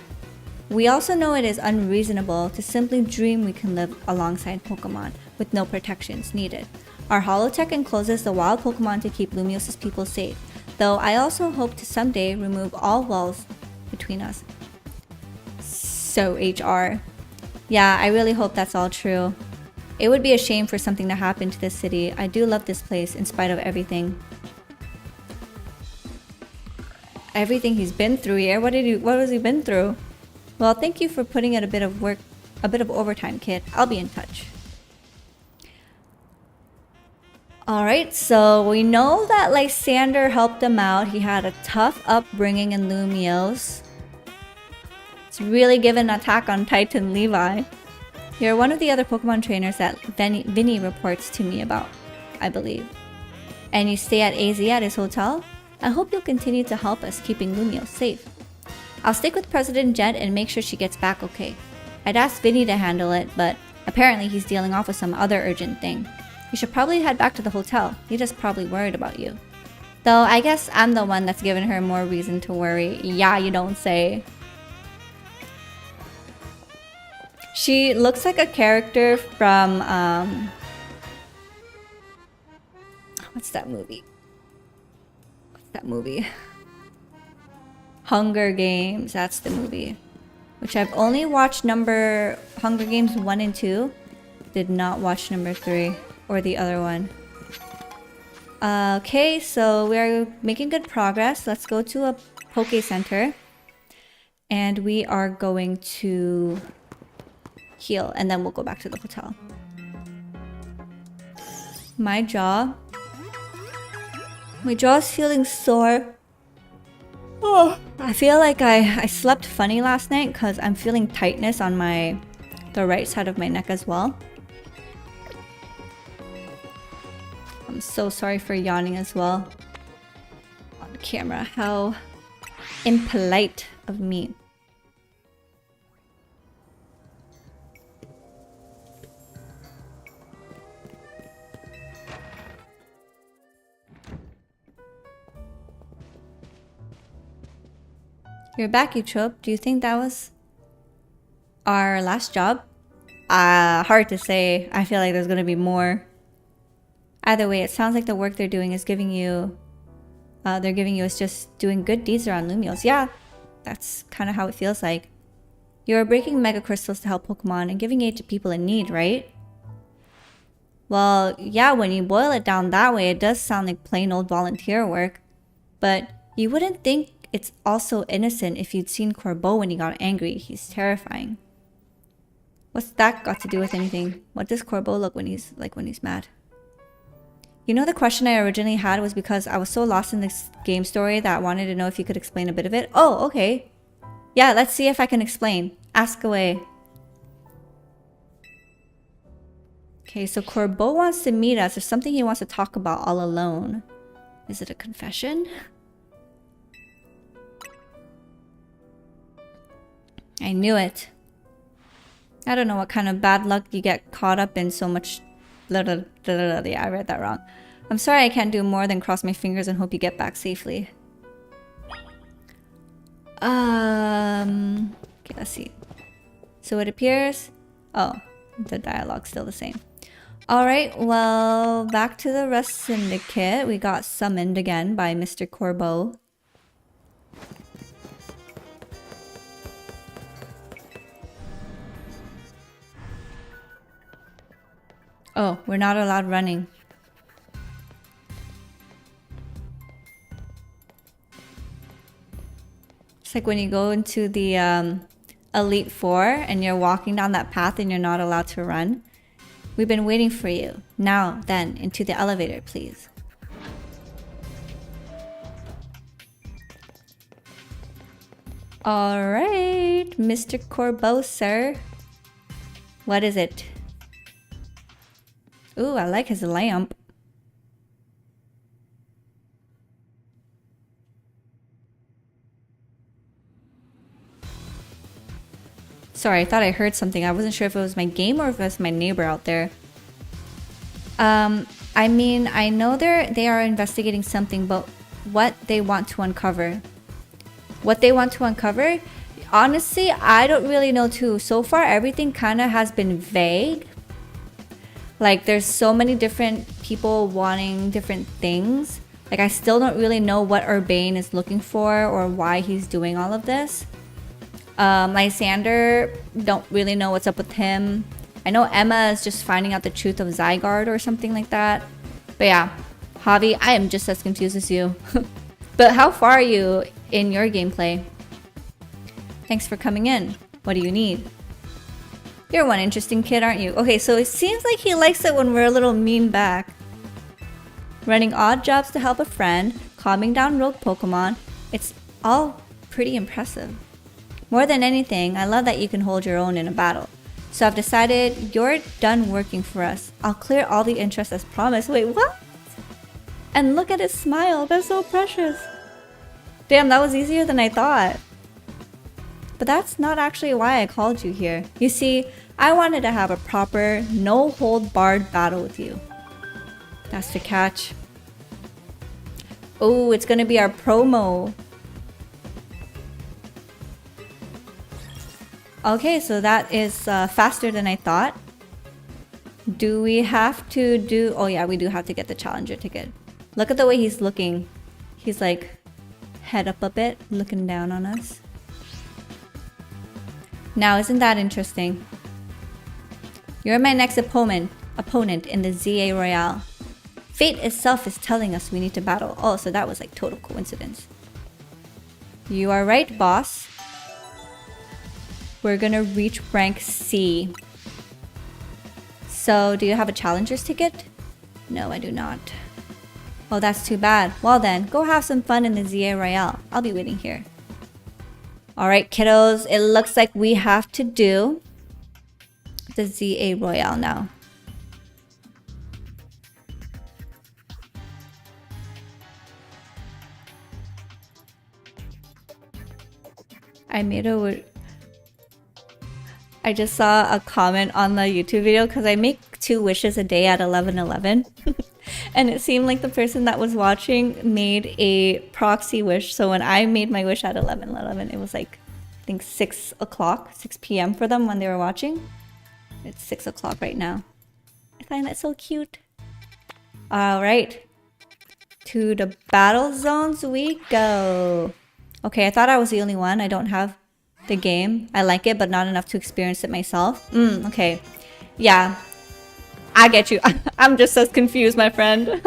we also know it is unreasonable to simply dream we can live alongside Pokemon with no protections needed. Our holotech encloses the wild Pokemon to keep Lumios's people safe, though I also hope to someday remove all walls between us. So HR. Yeah, I really hope that's all true. It would be a shame for something to happen to this city. I do love this place in spite of everything. Everything he's been through here? What has he been through? Well, thank you for putting in a bit of overtime, kid. I'll be in touch. Alright, so we know that Lysander helped him out. He had a tough upbringing in Lumios. It's really given an attack on Titan Levi. You're one of the other Pokemon trainers that Vinny reports to me about, I believe. And you stay at AZ at his hotel? I hope you'll continue to help us keeping Lumio safe. I'll stick with President Jet and make sure she gets back okay. I'd asked Vinny to handle it, but apparently he's dealing off with some other urgent thing. You should probably head back to the hotel. He just probably worried about you. Though I guess I'm the one that's given her more reason to worry. Yeah, you don't say. She looks like a character from what's that movie? Hunger Games, that's the movie. Which I've only watched Hunger Games 1 and 2. Did not watch number 3 or the other one. Okay, so we're making good progress. Let's go to a Poke Center. And we are going to heal and then we'll go back to the hotel. My jaw is feeling sore. Oh, I feel like I slept funny last night because I'm feeling tightness on the right side of my neck as well. I'm so sorry for yawning as well. On camera, how impolite of me. You're back, Eutrope. Do you think that was our last job? Hard to say. I feel like there's gonna be more. Either way, it sounds like the work they're doing is giving you is just doing good deeds around Lumios. Yeah, that's kind of how it feels like. You're breaking mega crystals to help Pokemon and giving aid to people in need, right? Well, yeah, when you boil it down that way, it does sound like plain old volunteer work. But you wouldn't think it's also innocent if you'd seen Corbeau when he got angry. He's terrifying. What's that got to do with anything? What does Corbeau look when he's mad? You know, the question I originally had was because I was so lost in this game story that I wanted to know if you could explain a bit of it. Oh, okay. Yeah, let's see if I can explain. Ask away. Okay, so Corbeau wants to meet us. There's something he wants to talk about all alone. Is it a confession? I knew it. I don't know what kind of bad luck you get caught up in so much. Yeah, I read that wrong. I'm sorry I can't do more than cross my fingers and hope you get back safely. Okay, let's see. So it appears... Oh, the dialogue's still the same. Alright, well, back to the Rust Syndicate. We got summoned again by Mr. Corbeau. Oh, we're not allowed running. It's like when you go into the Elite Four and you're walking down that path and you're not allowed to run. We've been waiting for you. Now, then, into the elevator, please. Alright, Mr. Corbeau, sir. What is it? Ooh, I like his lamp. Sorry, I thought I heard something. I wasn't sure if it was my game or if it was my neighbor out there. I mean, I know they are investigating something, but what they want to uncover. What they want to uncover? Honestly, I don't really know too. So far, everything kind of has been vague. Like, there's so many different people wanting different things. Like, I still don't really know what Urbane is looking for or why he's doing all of this. Lysander, don't really know what's up with him. I know Emma is just finding out the truth of Zygarde or something like that. But yeah, Javi, I am just as confused as you. But how far are you in your gameplay? Thanks for coming in. What do you need? You're one interesting kid, aren't you? Okay, so it seems like he likes it when we're a little mean back. Running odd jobs to help a friend, calming down rogue Pokemon. It's all pretty impressive. More than anything, I love that you can hold your own in a battle. So I've decided you're done working for us. I'll clear all the interest as promised. Wait, what? And look at his smile. That's so precious. Damn, that was easier than I thought. But that's not actually why I called you here. You see, I wanted to have a proper, no-hold-barred battle with you. That's the catch. Oh, it's gonna be our promo. Okay, so that is faster than I thought. Do we have to do... Oh yeah, we do have to get the challenger ticket. Look at the way he's looking. He's like head up a bit, looking down on us. Now, isn't that interesting? You're my next opponent in the ZA Royale. Fate itself is telling us we need to battle. Oh, so that was like total coincidence. You are right, boss. We're gonna reach rank C. So, do you have a challenger's ticket? No, I do not. Oh, that's too bad. Well then, go have some fun in the ZA Royale. I'll be waiting here. Alright, kiddos. It looks like we have to do the ZA Royale now. I just saw a comment on the YouTube video because I make 2 wishes a day at 11:11. And it seemed like the person that was watching made a proxy wish. So when I made my wish at 11:11, it was like, I think 6 o'clock, 6 p.m. for them when they were watching. It's 6 o'clock right now. I find that so cute. Alright. To the battle zones we go. Okay, I thought I was the only one. I don't have the game. I like it, but not enough to experience it myself. Okay. Yeah. I get you. I'm just as confused, my friend.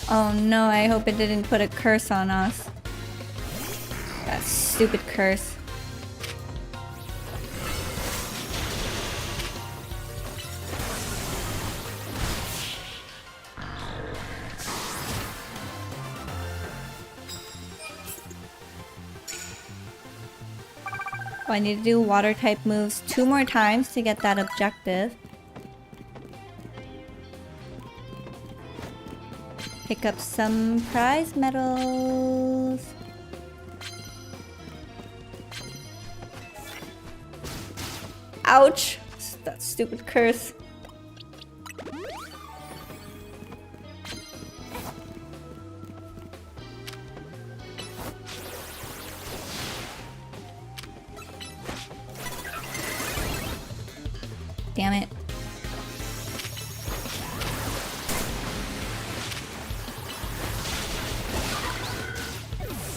Oh no, I hope it didn't put a curse on us. That stupid curse. Oh, I need to do water type moves 2 more times to get that objective. Pick up some prize medals. Ouch! That stupid curse. Damn it.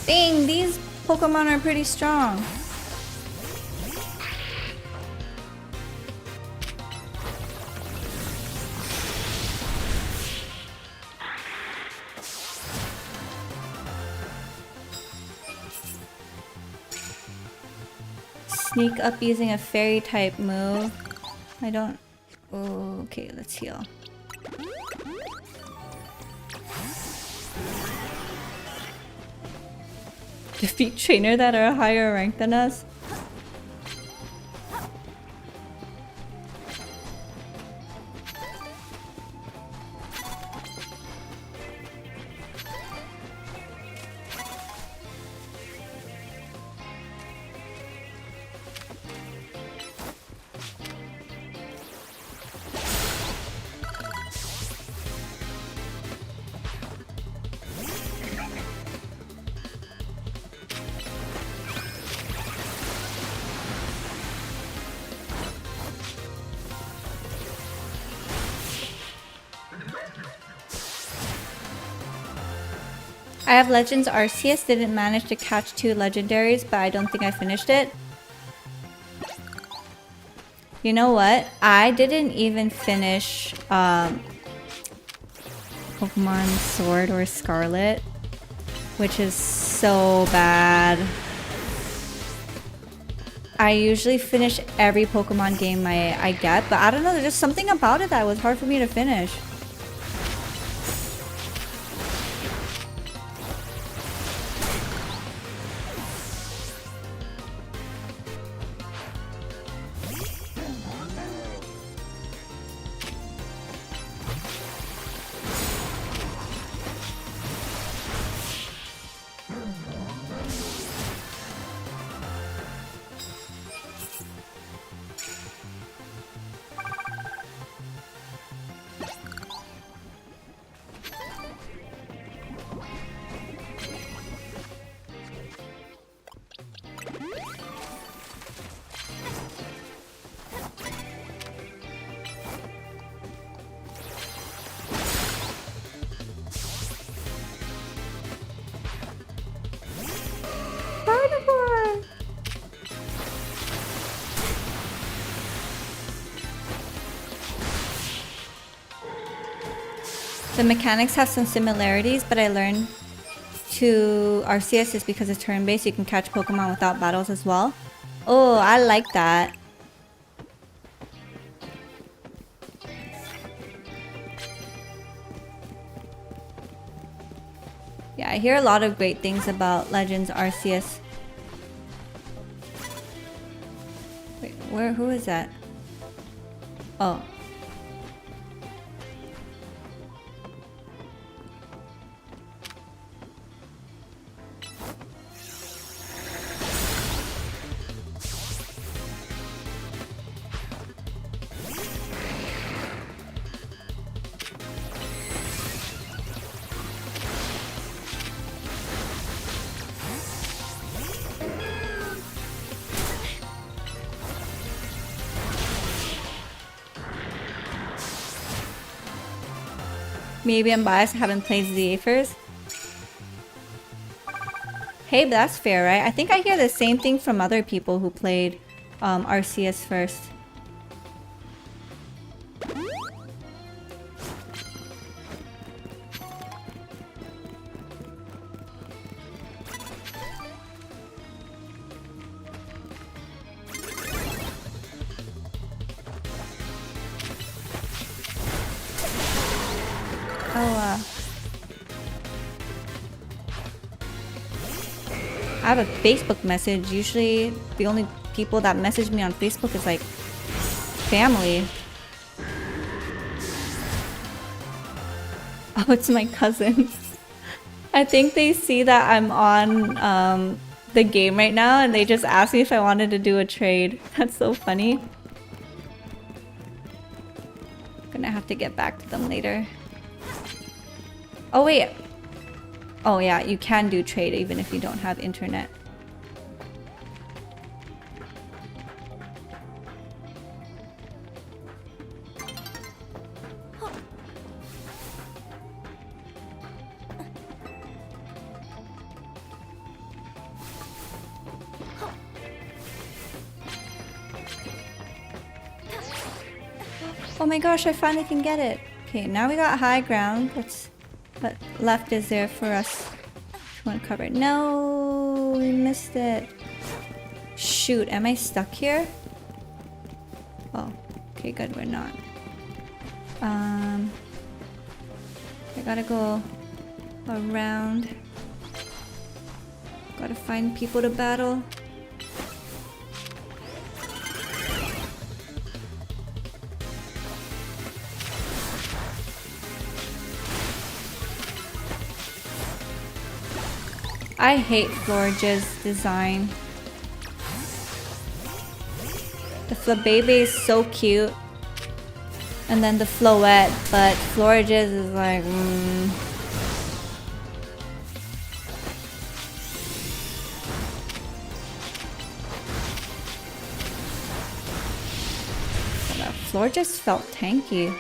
Dang, these Pokemon are pretty strong. Sneak up using a fairy type move. I don't... Oh, okay, let's heal. Defeat trainer that are higher rank than us? I have Legends Arceus, didn't manage to catch 2 legendaries, but I don't think I finished it. You know what? I didn't even finish Pokemon Sword or Scarlet, which is so bad. I usually finish every Pokemon game I get, but I don't know, there's just something about it that was hard for me to finish. The mechanics have some similarities, but I learned to Arceus is because it's turn-based. You can catch Pokemon without battles as well. Oh, I like that. Yeah, I hear a lot of great things about Legends Arceus. Wait, who is that? Oh. Maybe I'm biased, I haven't played ZA first. Hey, but that's fair, right? I think I hear the same thing from other people who played Arceus first. I have a Facebook message. Usually the only people that message me on Facebook is like family. Oh, it's my cousin. I think they see that I'm on the game right now and they just asked me if I wanted to do a trade. That's so funny. Gonna have to get back to them later. Oh wait. Oh yeah, you can do trade even if you don't have internet. Oh my gosh, I finally can get it. Okay, now we got high ground. What left is there for us to uncover? No, we missed it. Shoot, am I stuck here? Oh, okay, good, we're not. I gotta go around. Gotta find people to battle. I hate Florge's design. The Flabebe is so cute. And then the Floette, but Florge's is like, Florge's felt tanky.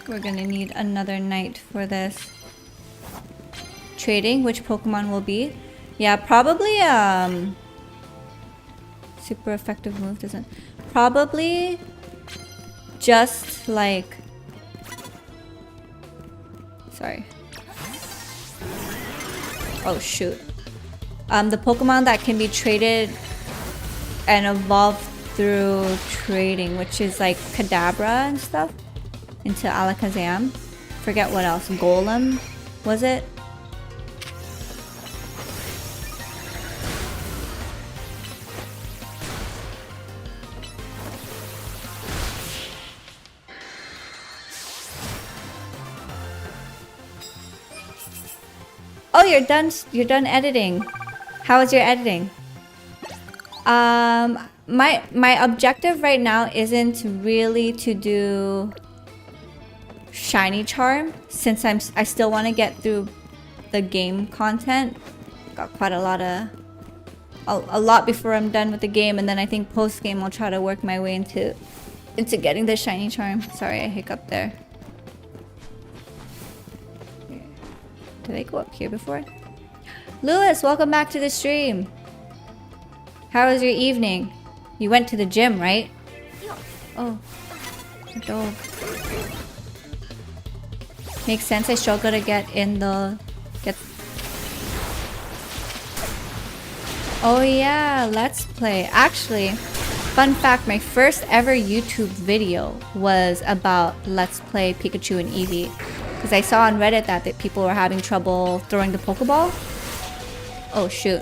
We're gonna need another night for this. Trading, which Pokemon will be? Yeah, probably super effective move doesn't. Probably just like, sorry. Oh shoot. The Pokemon that can be traded and evolved through trading, which is like Kadabra and stuff. Into Alakazam. Forget what else. Golem, was it? Oh, you're done. You're done editing. How is your editing? My objective right now isn't really to do Shiny Charm, since I still want to get through the game content. Got quite a lot before I'm done with the game, and then I think post game I'll try to work my way into getting the Shiny Charm. Sorry, I hiccuped there. Did I go up here before? Lewis, welcome back to the stream. How was your evening? You went to the gym, right? Oh, dope. Makes sense. I struggle to get in the... Oh yeah, let's play. Actually, fun fact, my first ever YouTube video was about Let's Play Pikachu and Eevee. Because I saw on Reddit that people were having trouble throwing the Pokeball. Oh shoot.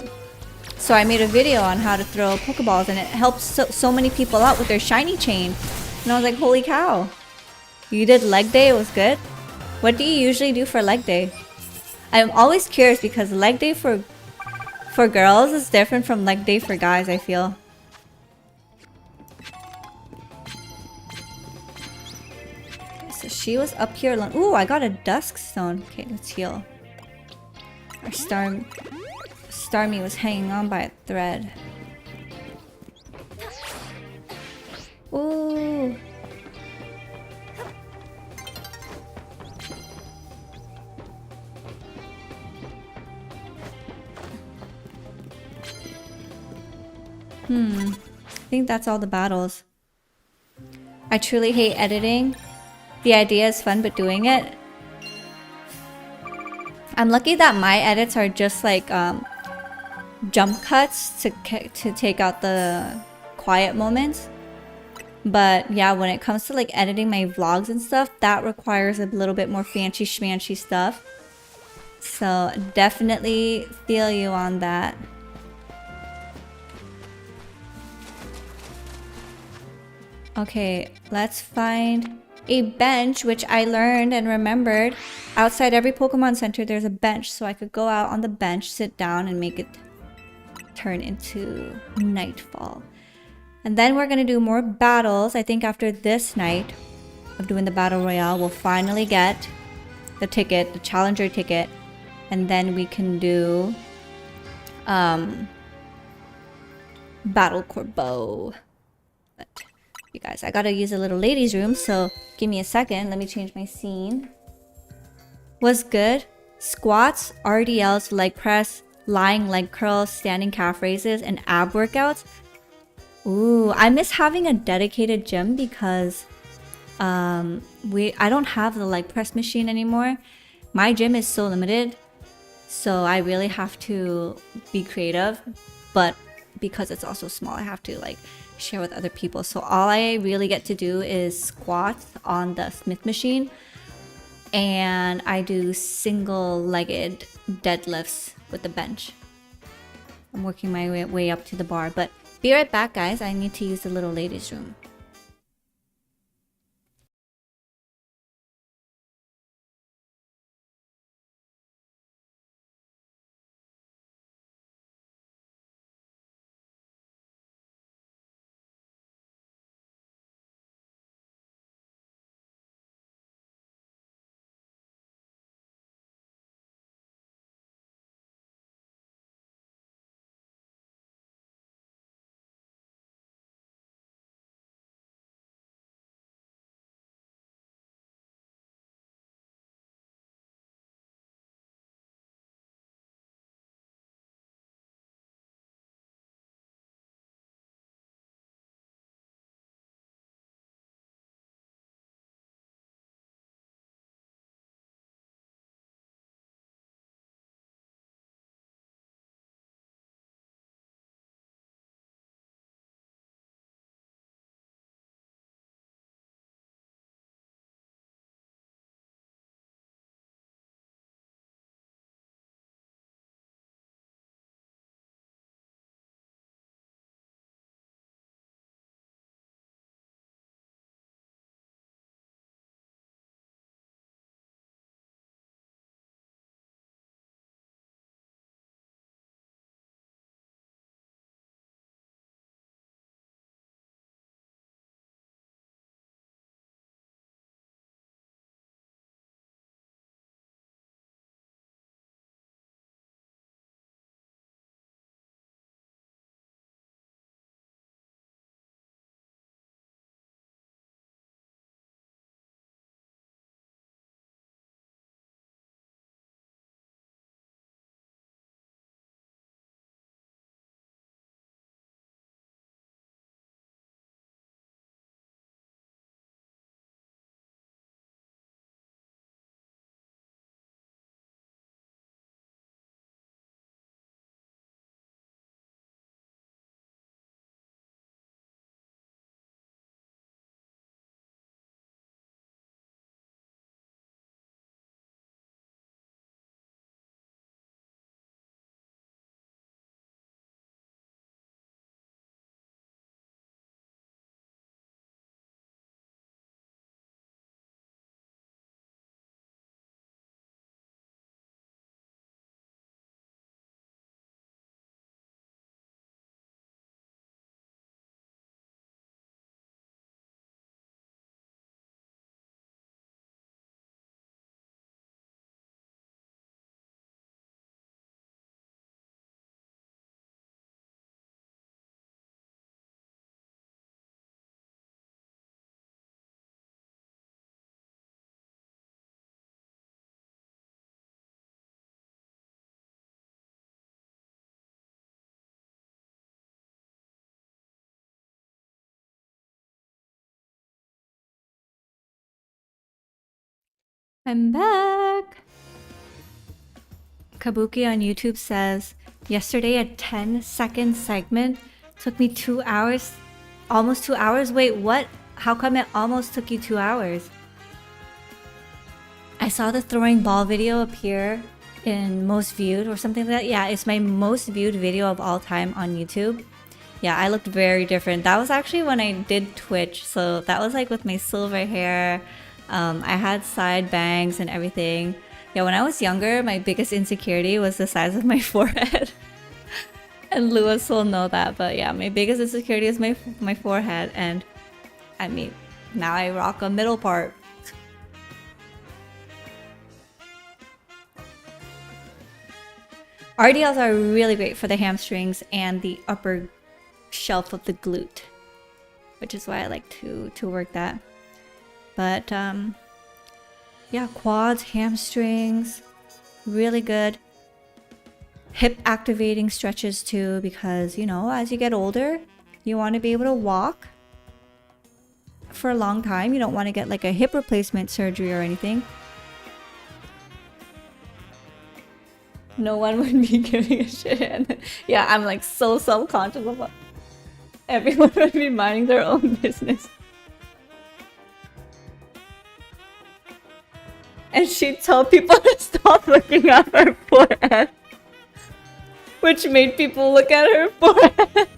So I made a video on how to throw Pokeballs and it helped so many people out with their shiny chain. And I was like, holy cow. You did leg day, it was good? What do you usually do for leg day? I'm always curious because leg day for girls is different from leg day for guys, I feel. So she was up here alone. Ooh, I got a dusk stone. Okay, let's heal. Our Starmie was hanging on by a thread. Ooh. I think that's all the battles. I truly hate editing. The idea is fun, but doing it... I'm lucky that my edits are just like jump cuts to take out the quiet moments. But yeah, when it comes to like editing my vlogs and stuff, that requires a little bit more fancy schmancy stuff. So definitely feel you on that. Okay, let's find a bench, which I learned and remembered. Outside every Pokemon Center, there's a bench, so I could go out on the bench, sit down, and make it turn into nightfall. And then we're gonna do more battles. I think after this night of doing the Battle Royale, we'll finally get the ticket, the Challenger ticket, and then we can do Battle Corbeau. But you guys, I gotta use a little ladies' room, so give me a second. Let me change my scene. Was good. Squats, RDLs, leg press, lying leg curls, standing calf raises, and ab workouts. Ooh, I miss having a dedicated gym because I don't have the leg press machine anymore. My gym is so limited, so I really have to be creative. But because it's also small, I have to like share with other people. So all I really get to do is squats on the Smith machine, and I do single-legged deadlifts with the bench. I'm working my way up to the bar, but be right back, guys. I need to use the little ladies' room. I'm back! Kabuki on YouTube says, yesterday a 10-second segment took me 2 hours. Almost 2 hours? Wait, what? How come it almost took you 2 hours? I saw the throwing ball video appear in most viewed or something like that. Yeah, it's my most viewed video of all time on YouTube. Yeah, I looked very different. That was actually when I did Twitch. So that was like with my silver hair. I had side bangs and everything. Yeah, when I was younger, my biggest insecurity was the size of my forehead. And Lewis will know that, but yeah, my biggest insecurity is my forehead, and I mean, now I rock a middle part. RDLs are really great for the hamstrings and the upper shelf of the glute, which is why I like to work that. But yeah, quads, hamstrings, really good. Hip activating stretches too, because you know, as you get older, you want to be able to walk for a long time. You don't want to get like a hip replacement surgery or anything. No one would be giving a shit. And yeah, I'm like so self-conscious about everyone would be minding their own business. And she'd tell people to stop looking at her forehead, which made people look at her forehead.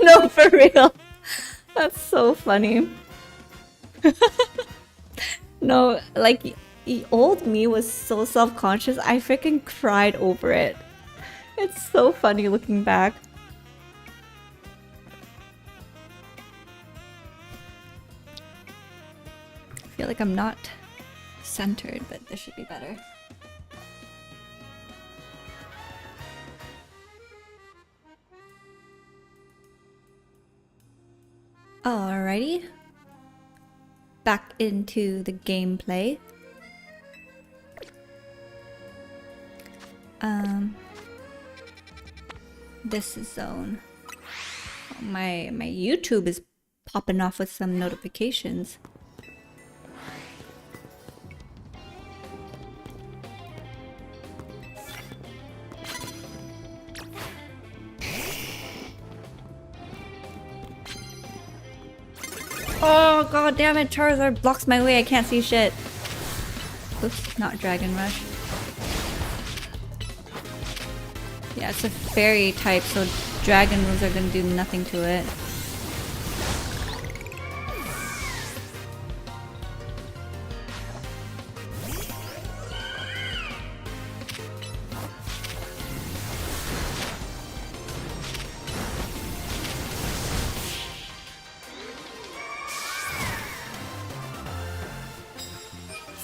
No, for real. That's so funny. No, like, old me was so self-conscious, I freaking cried over it. It's so funny looking back. I feel like I'm not centered, but this should be better. Alrighty. Back into the gameplay. This is zone. My YouTube is popping off with some notifications. Oh god damn it, Charizard blocks my way, I can't see shit. Oops, not Dragon Rush. Yeah, it's a fairy type, so dragon moves are gonna do nothing to it.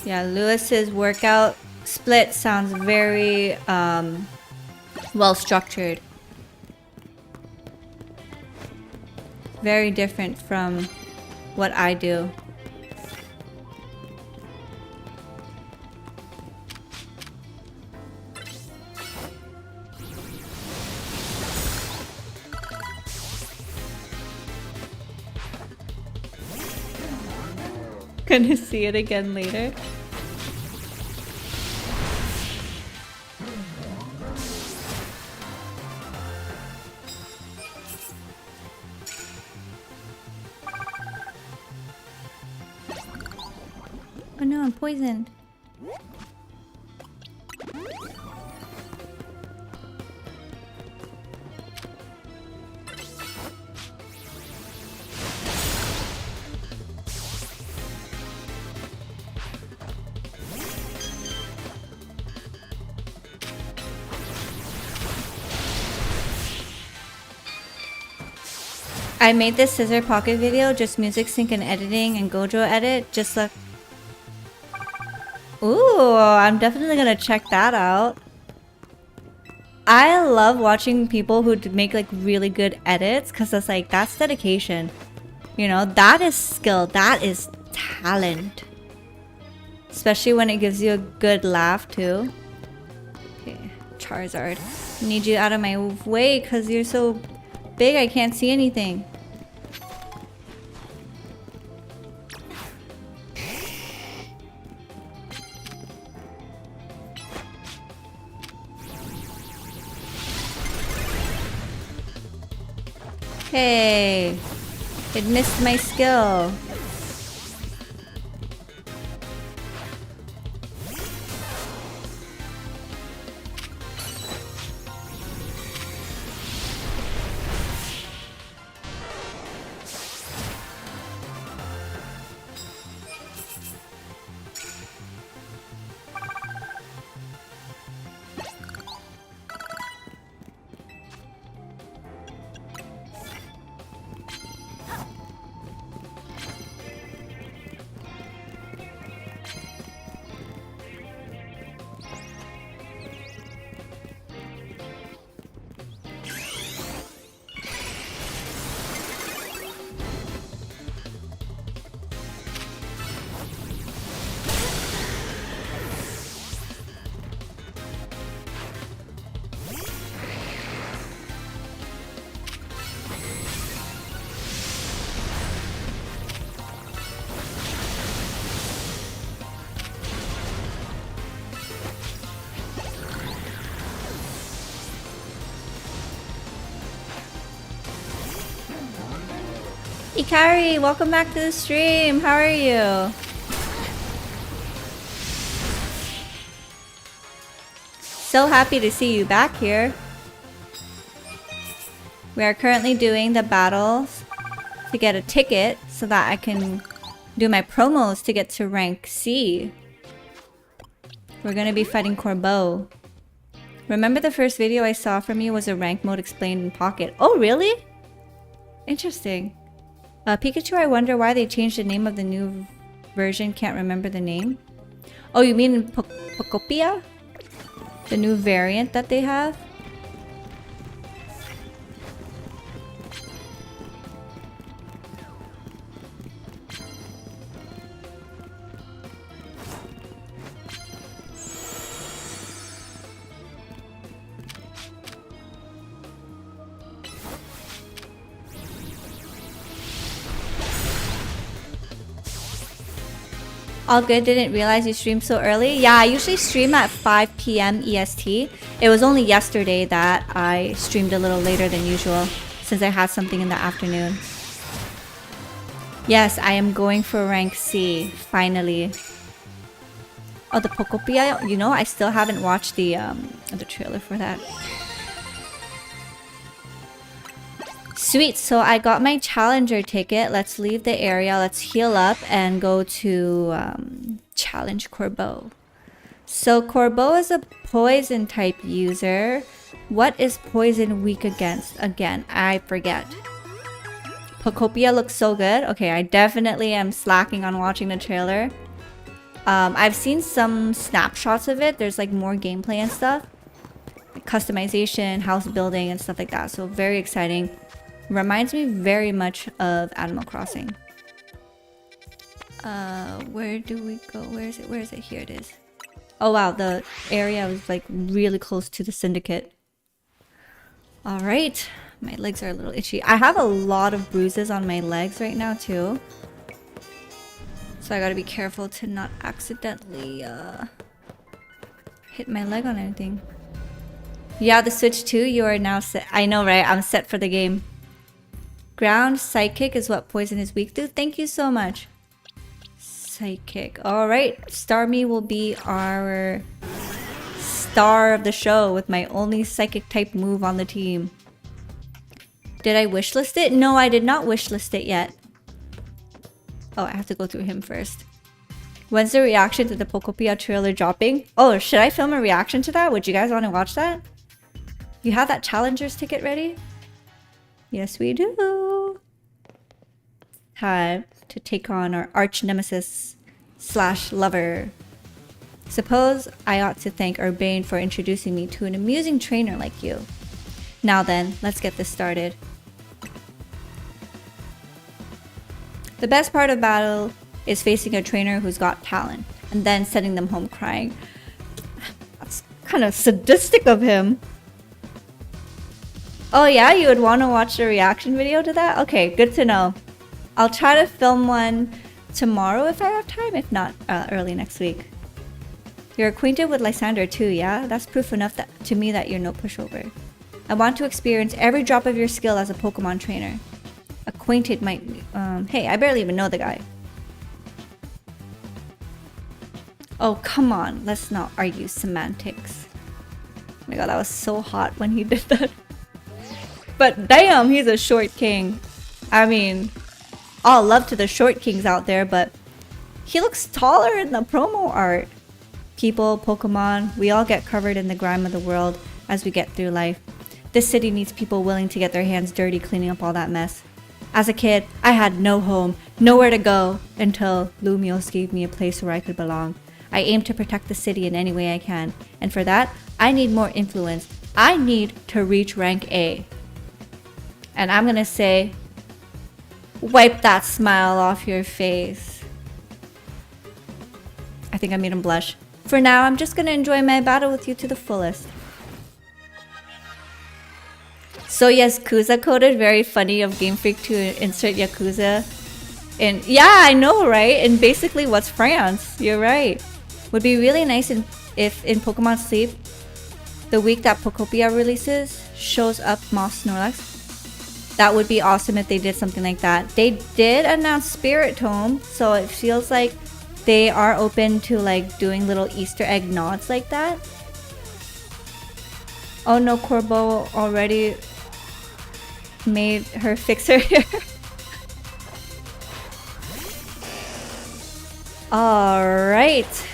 Yeah, Lewis's workout split sounds very well structured. Very different from what I do. Gonna see it again later. Oh no, I'm poisoned. I made this scissor pocket video, just music sync and editing and Gojo edit, just like... Ooh, I'm definitely gonna check that out. I love watching people who make like really good edits, because it's like, that's dedication. You know, that is skill, that is talent. Especially when it gives you a good laugh too. Okay, Charizard. I need you out of my way because you're so big I can't see anything. Hey, it missed my skill. Ikari, welcome back to the stream. How are you? So happy to see you back here. We are currently doing the battles to get a ticket so that I can do my promos to get to rank C. We're gonna be fighting Corbeau. Remember the first video I saw from you was a rank mode explained in Pocket. Oh, really? Interesting. Pikachu, I wonder why they changed the name of the new version. Can't remember the name. Oh, you mean Pokopia? The new variant that they have? All good, didn't realize you streamed so early. Yeah, I usually stream at 5 p.m. EST. It was only yesterday that I streamed a little later than usual since I had something in the afternoon. Yes, I am going for rank C, finally. Oh, the Pokopia, you know, I still haven't watched the trailer for that. Sweet, so I got my challenger ticket. Let's leave the area, let's heal up and go to challenge Corbeau. So Corbeau is a poison type user. What is poison weak against? Again, I forget. Pokopia looks so good. Okay, I definitely am slacking on watching the trailer. I've seen some snapshots of it. There's like more gameplay and stuff. Like customization, house building and stuff like that. So very exciting. Reminds me very much of Animal Crossing. Where do we go? Where is it? Where is it? Here it is. Oh wow, the area was like really close to the syndicate. Alright, my legs are a little itchy. I have a lot of bruises on my legs right now too. So I gotta be careful to not accidentally hit my leg on anything. Yeah, the Switch 2, you are now set. I know, right? I'm set for the game. Ground Psychic is what poison is weak to. Thank you so much. Psychic. Alright, Starmie will be our star of the show with my only psychic type move on the team. Did I wishlist it? No, I did not wishlist it yet. Oh, I have to go through him first. When's the reaction to the Pokopia trailer dropping? Oh, should I film a reaction to that? Would you guys want to watch that? You have that challenger's ticket ready? Yes, we do. Time to take on our arch nemesis / lover. Suppose I ought to thank Urbane for introducing me to an amusing trainer like you. Now then, let's get this started. The best part of battle is facing a trainer who's got talent and then sending them home crying. That's kind of sadistic of him. Oh yeah, you would want to watch the reaction video to that? Okay, good to know. I'll try to film one tomorrow if I have time, if not early next week. You're acquainted with Lysander too, yeah? That's proof enough to me that you're no pushover. I want to experience every drop of your skill as a Pokemon trainer. Acquainted might... hey, I barely even know the guy. Oh, come on. Let's not argue semantics. Oh my god, that was so hot when he did that. But damn, he's a short king. I mean, all love to the short kings out there, but he looks taller in the promo art. People, Pokemon, we all get covered in the grime of the world as we get through life. This city needs people willing to get their hands dirty cleaning up all that mess. As a kid, I had no home, nowhere to go, until Lumios gave me a place where I could belong. I aim to protect the city in any way I can, and for that, I need more influence. I need to reach rank A. And I'm gonna say, wipe that smile off your face. I think I made him blush. For now, I'm just gonna enjoy my battle with you to the fullest. So yes, Yakuza coded, very funny of Game Freak to insert Yakuza. And yeah, I know, right? And basically, what's France? You're right. Would be really nice if in Pokemon Sleep, the week that Pokopia releases, shows up Moss Snorlax. That would be awesome if they did something like that. They did announce Spirit Tome, so it feels like they are open to like doing little Easter egg nods like that. Oh no, Corbo already made her fix her hair. Alright.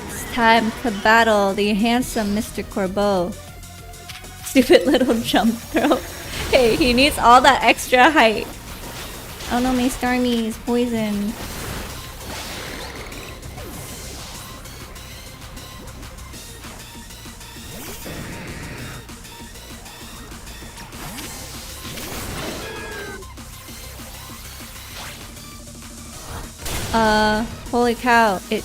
It's time to battle the handsome Mr. Corbeau. Stupid little jump throw. Hey, he needs all that extra height. Oh no, my Starmie is poisoned. Holy cow, it...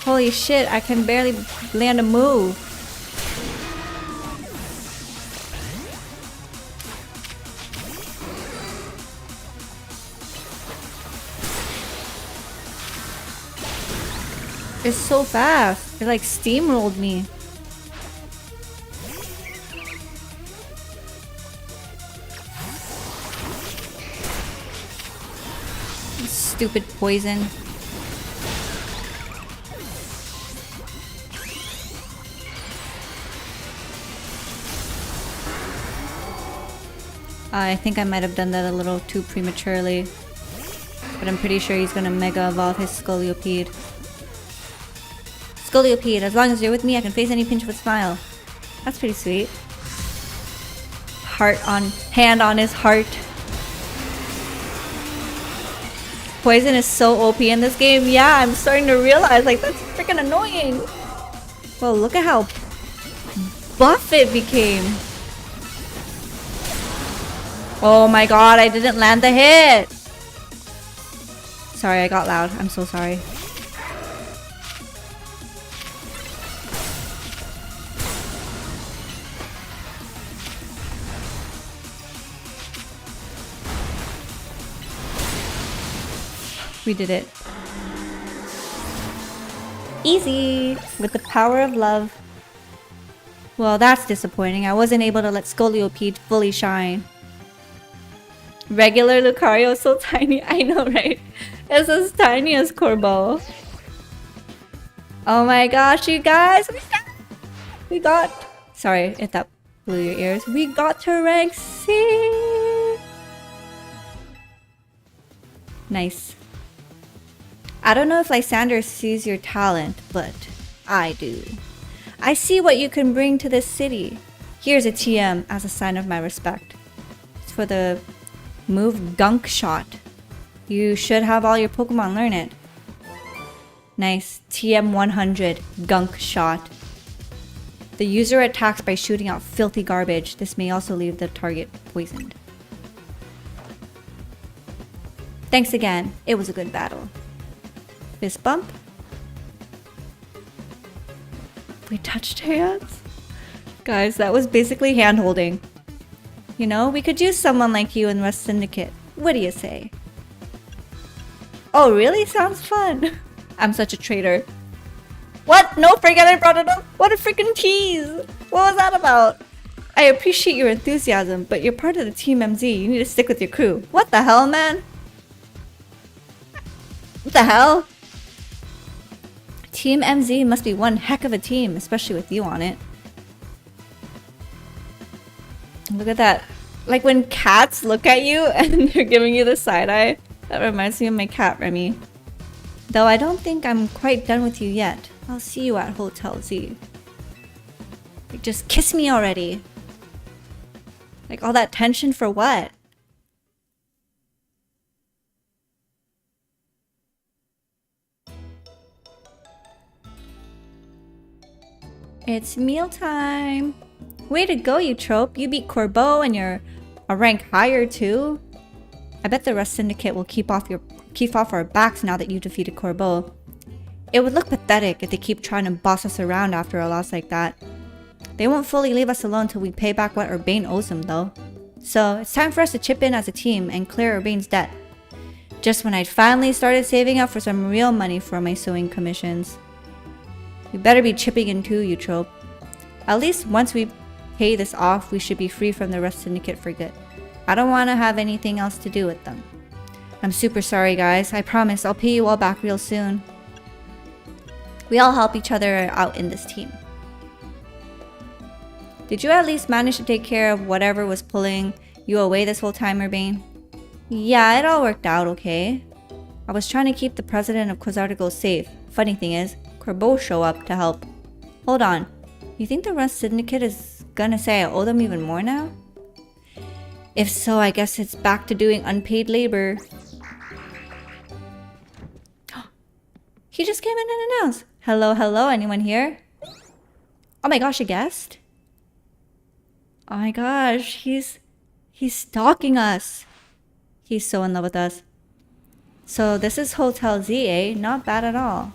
Holy shit, I can barely land a move. It's so fast. It like steamrolled me. Stupid poison. I think I might have done that a little too prematurely. But I'm pretty sure he's gonna Mega Evolve his Scolipede. Scolipede, as long as you're with me, I can face any pinch with a smile. That's pretty sweet. Hand on his heart. Poison is so OP in this game. Yeah, I'm starting to realize, like, that's freaking annoying. Well, look at how buff it became. Oh my god, I didn't land the hit. Sorry, I got loud. I'm so sorry. We did it. Easy! With the power of love. Well, that's disappointing. I wasn't able to let Scolipede fully shine. Regular Lucario is so tiny. I know, right? It's as tiny as Corbeau. Oh my gosh, you guys! We got... Sorry if that blew your ears. We got to rank C! Nice. I don't know if Lysander sees your talent, but I do. I see what you can bring to this city. Here's a TM as a sign of my respect. It's for the move Gunk Shot. You should have all your Pokemon learn it. Nice. TM 100 Gunk Shot. The user attacks by shooting out filthy garbage. This may also leave the target poisoned. Thanks again. It was a good battle. Fist bump. We touched hands. Guys, that was basically hand holding. You know, we could use someone like you in Rust Syndicate. What do you say? Oh, really? Sounds fun. I'm such a traitor. What? No, forget I brought it up. What a freaking tease. What was that about? I appreciate your enthusiasm, but you're part of the Team MZ. You need to stick with your crew. What the hell, man? What the hell? Team MZ must be one heck of a team, especially with you on it. Look at that. Like when cats look at you and they're giving you the side eye. That reminds me of my cat, Remy. Though I don't think I'm quite done with you yet. I'll see you at Hotel Z. Like, just kiss me already. Like all that tension for what? It's mealtime. Way to go, Eutrope. You beat Corbeau and you're a rank higher too. I bet the Rust Syndicate will keep off our backs now that you defeated Corbeau. It would look pathetic if they keep trying to boss us around after a loss like that. They won't fully leave us alone till we pay back what Urbane owes them though. So it's time for us to chip in as a team and clear Urbane's debt. Just when I'd finally started saving up for some real money for my sewing commissions. We better be chipping in too, Eutrope. At least once we pay this off, we should be free from the Rust Syndicate for good. I don't want to have anything else to do with them. I'm super sorry, guys. I promise I'll pay you all back real soon. We all help each other out in this team. Did you at least manage to take care of whatever was pulling you away this whole time, Urbane? Yeah, it all worked out okay. I was trying to keep the president of Quasartigo safe. Funny thing is, Corbeau showed up to help. Hold on. You think the Rust Syndicate is gonna say I owe them even more now? If so, I guess it's back to doing unpaid labor. He just came in and announced. Hello, hello, anyone here? Oh my gosh, a guest? Oh my gosh, he's stalking us. He's so in love with us. So this is Hotel Z, eh? Not bad at all.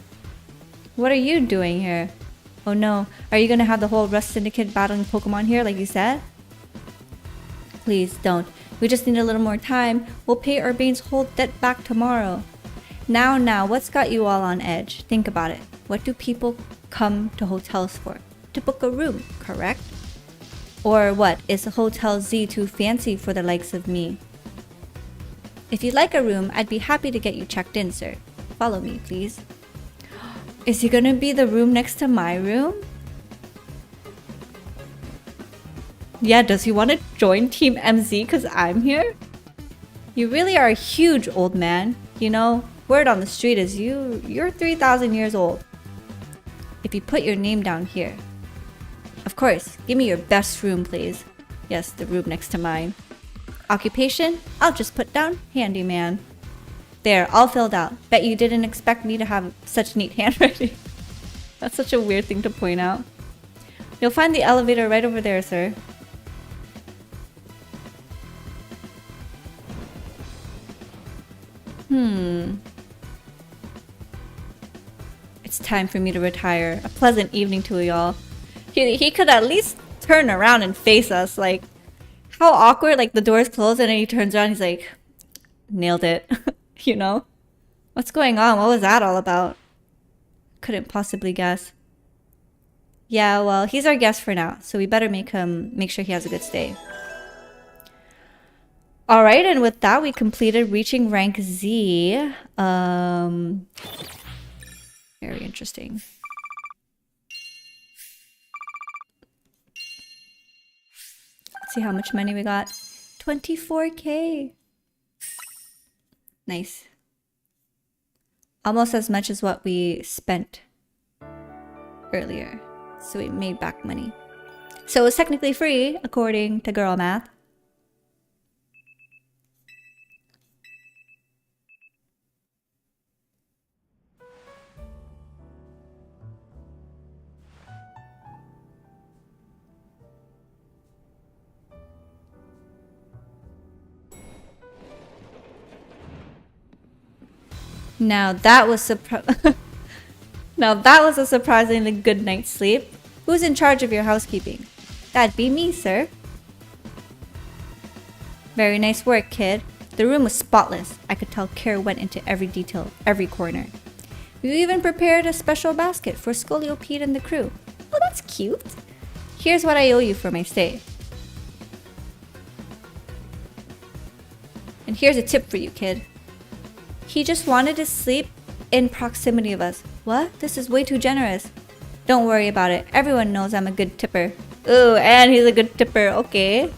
What are you doing here? Oh no, are you gonna have the whole Rust Syndicate battling Pokemon here like you said? Please don't. We just need a little more time. We'll pay Urbane's whole debt back tomorrow. Now, what's got you all on edge? Think about it. What do people come to hotels for? To book a room, correct? Or what, is Hotel Z too fancy for the likes of me? If you'd like a room, I'd be happy to get you checked in, sir. Follow me, please. Is he gonna be the room next to my room? Yeah, does he want to join Team MZ because I'm here? You really are a huge old man. You know, word on the street is you're 3,000 years old. If you put your name down here. Of course, give me your best room, please. Yes, the room next to mine. Occupation? I'll just put down handyman. There, all filled out. Bet you didn't expect me to have such neat handwriting. That's such a weird thing to point out. You'll find the elevator right over there, sir. It's time for me to retire. A pleasant evening to y'all. He could at least turn around and face us. Like, how awkward. Like, the door's closed and then he turns around and he's like, nailed it. You know? What's going on? What was that all about? Couldn't possibly guess. Yeah, well, he's our guest for now, so we better make sure he has a good stay. Alright, and with that, we completed reaching rank Z. Very interesting. Let's see how much money we got. 24K. Nice. Almost as much as what we spent earlier. So we made back money. So it's technically free, according to girl math. Now that was Now that was a surprisingly good night's sleep. Who's in charge of your housekeeping? That'd be me, sir. Very nice work, kid. The room was spotless. I could tell care went into every detail, every corner. We even prepared a special basket for Scolio and the crew. Oh, that's cute. Here's what I owe you for my stay. And here's a tip for you, kid. He just wanted to sleep in proximity of us. What? This is way too generous. Don't worry about it. Everyone knows I'm a good tipper. Ooh, and he's a good tipper. Okay.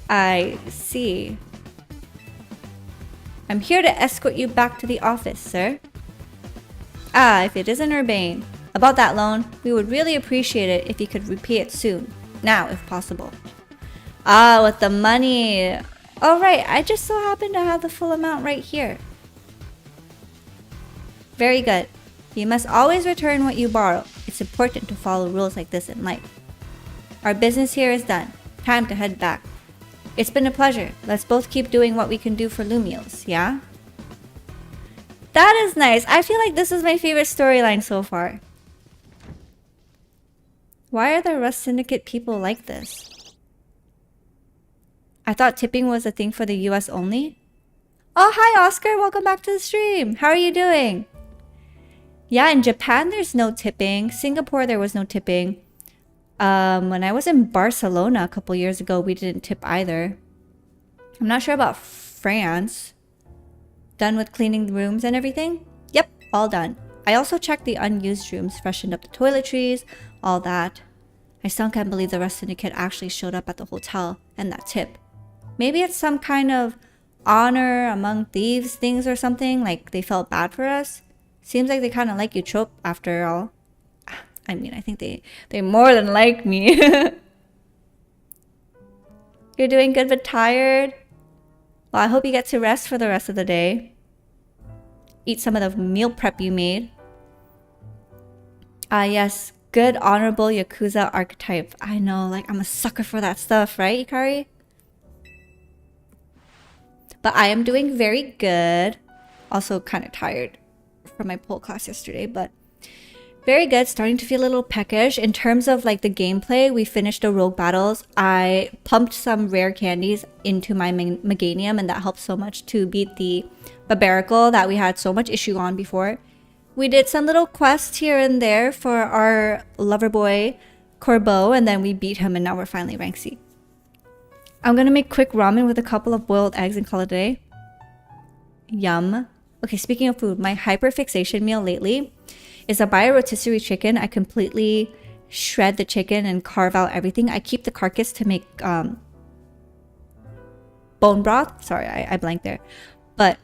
I see. I'm here to escort you back to the office, sir. Ah, if it isn't Urbane. About that loan, we would really appreciate it if you could repay it soon. Now, if possible. Ah, with the money. Alright, I just so happen to have the full amount right here. Very good. You must always return what you borrow. It's important to follow rules like this in life. Our business here is done. Time to head back. It's been a pleasure. Let's both keep doing what we can do for Lumios, yeah? That is nice. I feel like this is my favorite storyline so far. Why are the Rust Syndicate people like this? I thought tipping was a thing for the US only. Oh, hi Oscar. Welcome back to the stream. How are you doing? Yeah, in Japan there's no tipping. Singapore there was no tipping. When I was in Barcelona a couple years ago, we didn't tip either. I'm not sure about France. Done with cleaning the rooms and everything? Yep, all done. I also checked the unused rooms, freshened up the toiletries, all that. I still can't believe the Rust Syndicate actually showed up at the hotel and that tip. Maybe it's some kind of honor among thieves things or something, like they felt bad for us. Seems like they kind of like Eutrope after all. I mean, I think they more than like me. You're doing good but tired? Well, I hope you get to rest for the rest of the day. Eat some of the meal prep you made. Ah, yes. Good, honorable Yakuza archetype. I know, like, I'm a sucker for that stuff, right, Ikari? But I am doing very good. Also kind of tired from my pole class yesterday, but very good. Starting to feel a little peckish. In terms of like the gameplay, we finished the rogue battles. I pumped some rare candies into my Meganium, and that helped so much to beat the Barbarical that we had so much issue on before. We did some little quests here and there for our lover boy, Corbeau, and then we beat him, and now we're finally rank C. I'm gonna make quick ramen with a couple of boiled eggs and call it a day. Yum. Okay, speaking of food, my hyperfixation meal lately is I buy a rotisserie chicken. I completely shred the chicken and carve out everything. I keep the carcass to make bone broth. Sorry, I blanked there. But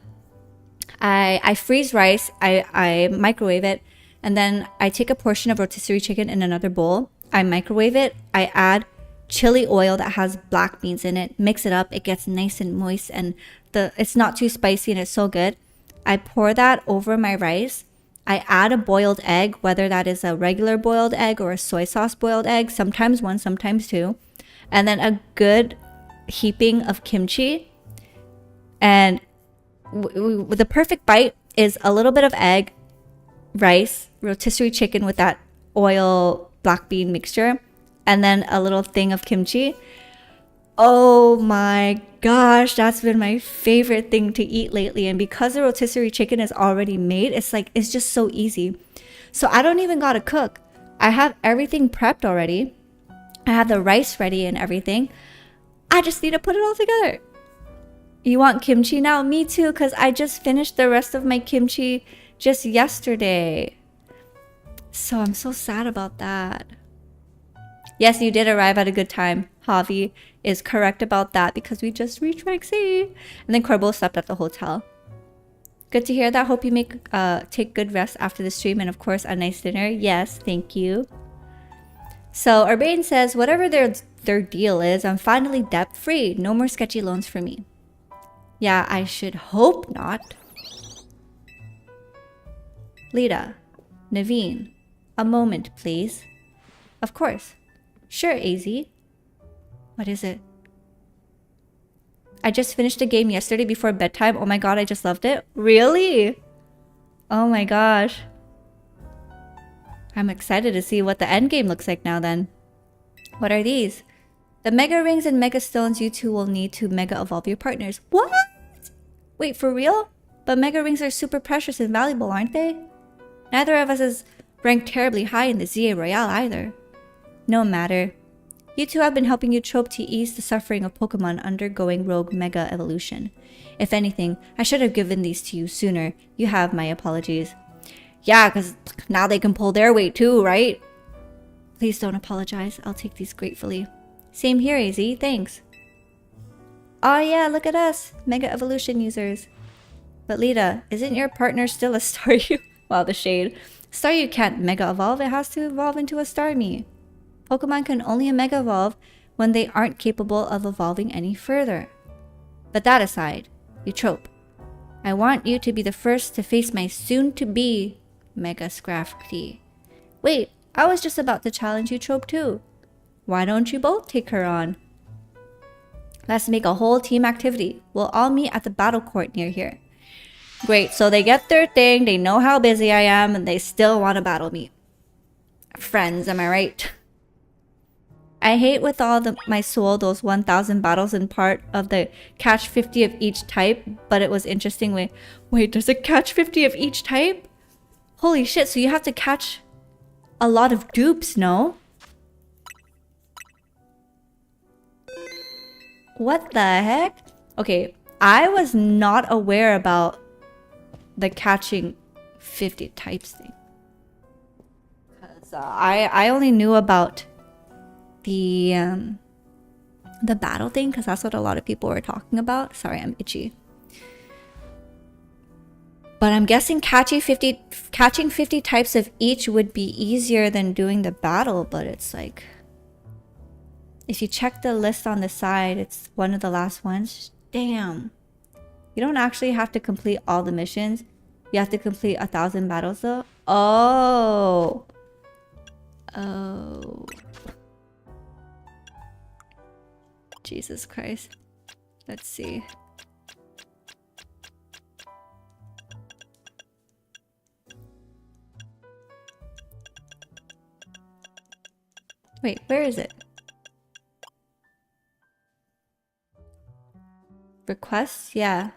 I freeze rice, I microwave it, and then I take a portion of rotisserie chicken in another bowl. I microwave it, I add chili oil that has black beans in it, mix it up, it gets nice and moist, and it's not too spicy and it's so good. I pour that over my rice. I add a boiled egg, whether that is a regular boiled egg or a soy sauce boiled egg, sometimes one, sometimes two. And then a good heaping of kimchi. And the perfect bite is a little bit of egg, rice, rotisserie chicken with that oil black bean mixture, and then a little thing of kimchi. Oh my gosh, that's been my favorite thing to eat lately. And because the rotisserie chicken is already made, it's just so easy. So I don't even gotta cook. I have everything prepped already. I have the rice ready and everything. I just need to put it all together. You want kimchi now? Me too, because I just finished the rest of my kimchi just yesterday. So I'm so sad about that. Yes, you did arrive at a good time. Javi is correct about that because we just reached rank C. And then Corbeau slept at the hotel. Good to hear that. Hope you take good rest after the stream and of course a nice dinner. Yes, thank you. So Urbane says, whatever their deal is, I'm finally debt free. No more sketchy loans for me. Yeah, I should hope not. Lita, Naveen, a moment please. Of course. Sure, AZ. What is it? I just finished a game yesterday before bedtime. Oh my god, I just loved it. Really? Oh my gosh. I'm excited to see what the end game looks like now then. What are these? The mega rings and mega stones you two will need to mega evolve your partners. What? Wait, for real? But Mega Rings are super precious and valuable, aren't they? Neither of us is ranked terribly high in the ZA Royale either. No matter. You two have been helping Eutrope to ease the suffering of Pokemon undergoing Rogue Mega Evolution. If anything, I should have given these to you sooner. You have my apologies. Yeah, because now they can pull their weight too, right? Please don't apologize. I'll take these gratefully. Same here, AZ. Thanks. Oh yeah, look at us. Mega Evolution users. But Lita, isn't your partner still a Staryu? Wow, the shade. Staryu can't Mega Evolve. It has to evolve into a Starmie. Pokemon can only Mega Evolve when they aren't capable of evolving any further. But that aside, Eutrope, I want you to be the first to face my soon-to-be Mega Scrafty. Wait, I was just about to challenge Eutrope too. Why don't you both take her on? Let's make a whole team activity. We'll all meet at the battle court near here. Great, so they get their thing, they know how busy I am, and they still want to battle me. Friends, am I right? I hate with all my soul those 1,000 battles in part of the catch 50 of each type, but it was interesting. Wait, there's a catch 50 of each type? Holy shit, so you have to catch a lot of dupes, no? What the heck? Okay, I was not aware about the catching 50 types thing. Because I only knew about the battle thing, because that's what a lot of people were talking about. Sorry, I'm itchy. But I'm guessing catching 50 types of each would be easier than doing the battle, but it's like, if you check the list on the side, it's one of the last ones. Damn. You don't actually have to complete all the missions. You have to complete 1,000 battles though. Oh. Oh. Jesus Christ. Let's see. Wait, where is it? Requests? Yeah.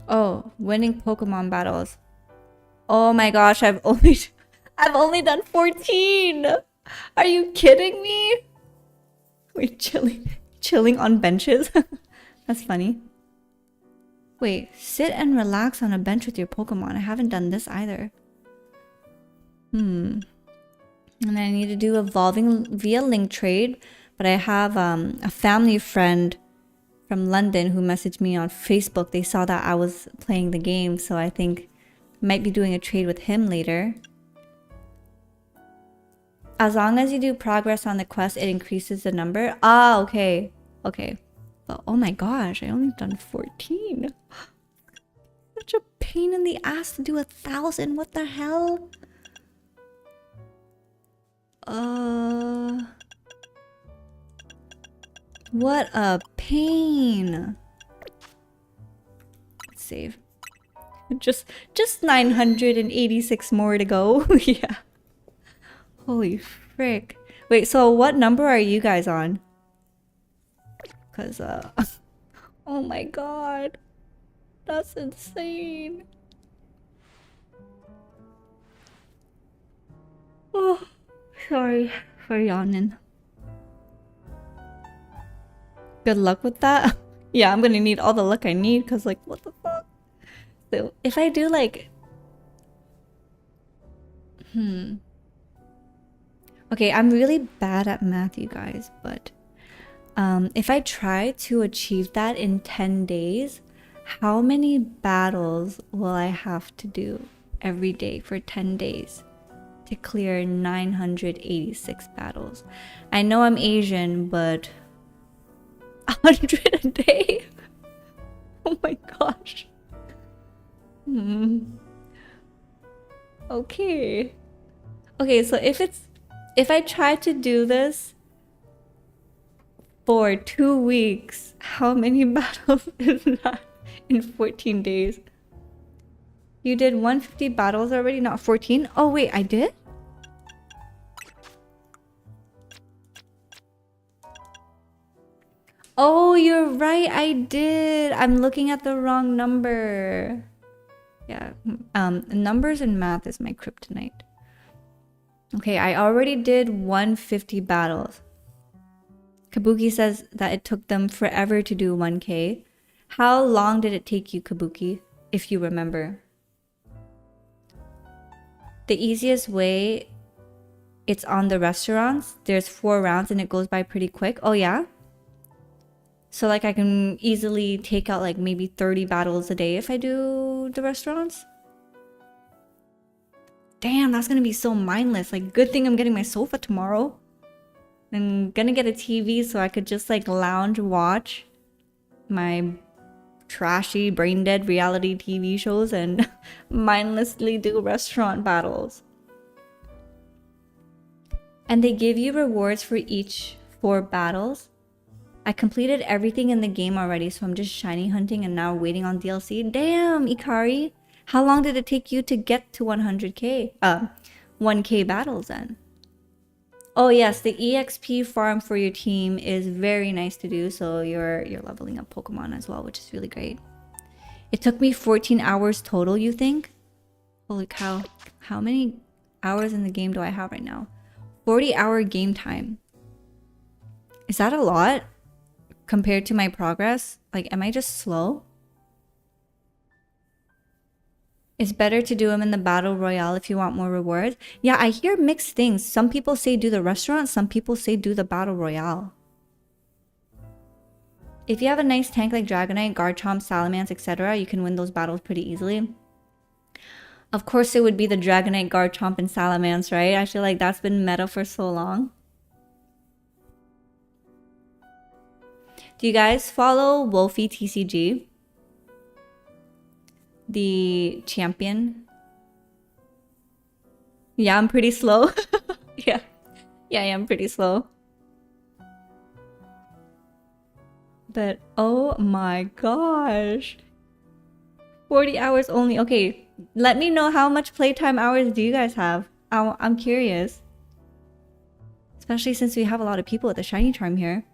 Oh, winning Pokemon battles. Oh my gosh, I've only done 14. Are you kidding me? Wait, chilling on benches. That's funny. Wait, sit and relax on a bench with your Pokemon. I haven't done this either. And I need to do evolving via link trade, but I have a family friend from London who messaged me on Facebook. They saw that I was playing the game, so I think I might be doing a trade with him later. As long as you do progress on the quest, it increases the number. Ah, okay. Okay. But oh my gosh, I only done 14. Such a pain in the ass to do 1,000. What the hell? What a pain. Let's save. Just 986 more to go. Yeah. Holy frick. Wait, so what number are you guys on? Cause oh my god. That's insane. Oh, sorry for yawning. Good luck with that. Yeah, I'm gonna need all the luck I need, because like, what the fuck? So if I do like... Okay, I'm really bad at math, you guys, but if I try to achieve that in 10 days, how many battles will I have to do every day for 10 days to clear 986 battles? I know I'm Asian, but 100 a day? Oh my gosh. Okay. Okay, so if I try to do this for 2 weeks, how many battles is that in 14 days? You did 150 battles already, not 14? Oh wait, I did? Oh, you're right. I did. I'm looking at the wrong number. Yeah. Numbers and math is my kryptonite. Okay, I already did 150 battles. Kabuki says that it took them forever to do 1K. How long did it take you, Kabuki, if you remember? The easiest way, it's on the restaurants. There's 4 rounds and it goes by pretty quick. Oh yeah? So like I can easily take out like maybe 30 battles a day if I do the restaurants? Damn, that's gonna be so mindless. Like, good thing I'm getting my sofa tomorrow. I'm gonna get a TV so I could just like lounge watch my trashy brain dead reality TV shows and mindlessly do restaurant battles. And they give you rewards for each 4 battles. I completed everything in the game already, so I'm just shiny hunting and now waiting on DLC. Damn, Ikari! How long did it take you to get to 100k? 1k battles then? Oh yes, the EXP farm for your team is very nice to do, so you're leveling up Pokemon as well, which is really great. It took me 14 hours total, you think? Holy cow. How many hours in the game do I have right now? 40-hour game time. Is that a lot compared to my progress? Like, am I just slow? It's better to do them in the battle royale if you want more rewards. Yeah, I hear mixed things. Some people say do the restaurant, some people say do the battle royale. If you have a nice tank like Dragonite, Garchomp, Salamence, etc., you can win those battles pretty easily. Of course, it would be the Dragonite, Garchomp, and Salamence, right? I feel like that's been meta for so long. Do you guys follow Wolfie TCG? The champion? Yeah, I'm pretty slow. Yeah, I am pretty slow. But oh my gosh. 40 hours only. Okay, let me know how much playtime hours do you guys have? I'm curious. Especially since we have a lot of people at the Shiny Charm here.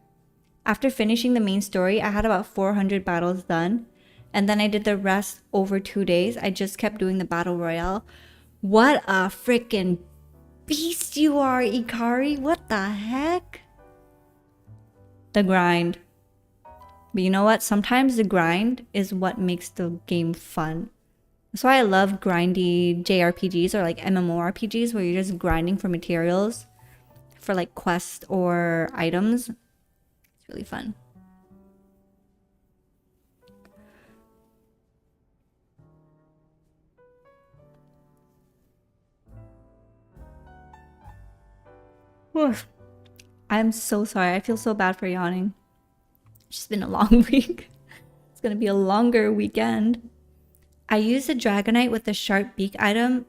After finishing the main story, I had about 400 battles done. And then I did the rest over 2 days. I just kept doing the battle royale. What a freaking beast you are, Ikari. What the heck? The grind. But you know what? Sometimes the grind is what makes the game fun. That's why I love grindy JRPGs or like MMORPGs where you're just grinding for materials for like quests or items. It's really fun. I'm so sorry. I feel so bad for yawning. It's just been a long week. It's gonna be a longer weekend. I used a Dragonite with the Shark Beak item,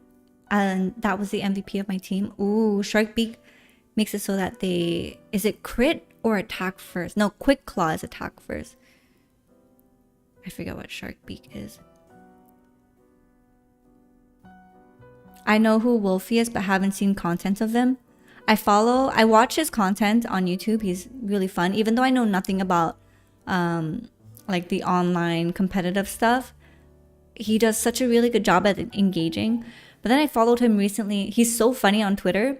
and that was the MVP of my team. Ooh, Shark Beak makes it so that they... Is it crit or attack first? No, Quick Claw is attack first. I forget what Shark Beak is. I know who Wolfie is, but haven't seen content of them. I watch his content on YouTube. He's really fun, even though I know nothing about like the online competitive stuff. He does such a really good job at engaging. But then I followed him recently. He's so funny on Twitter.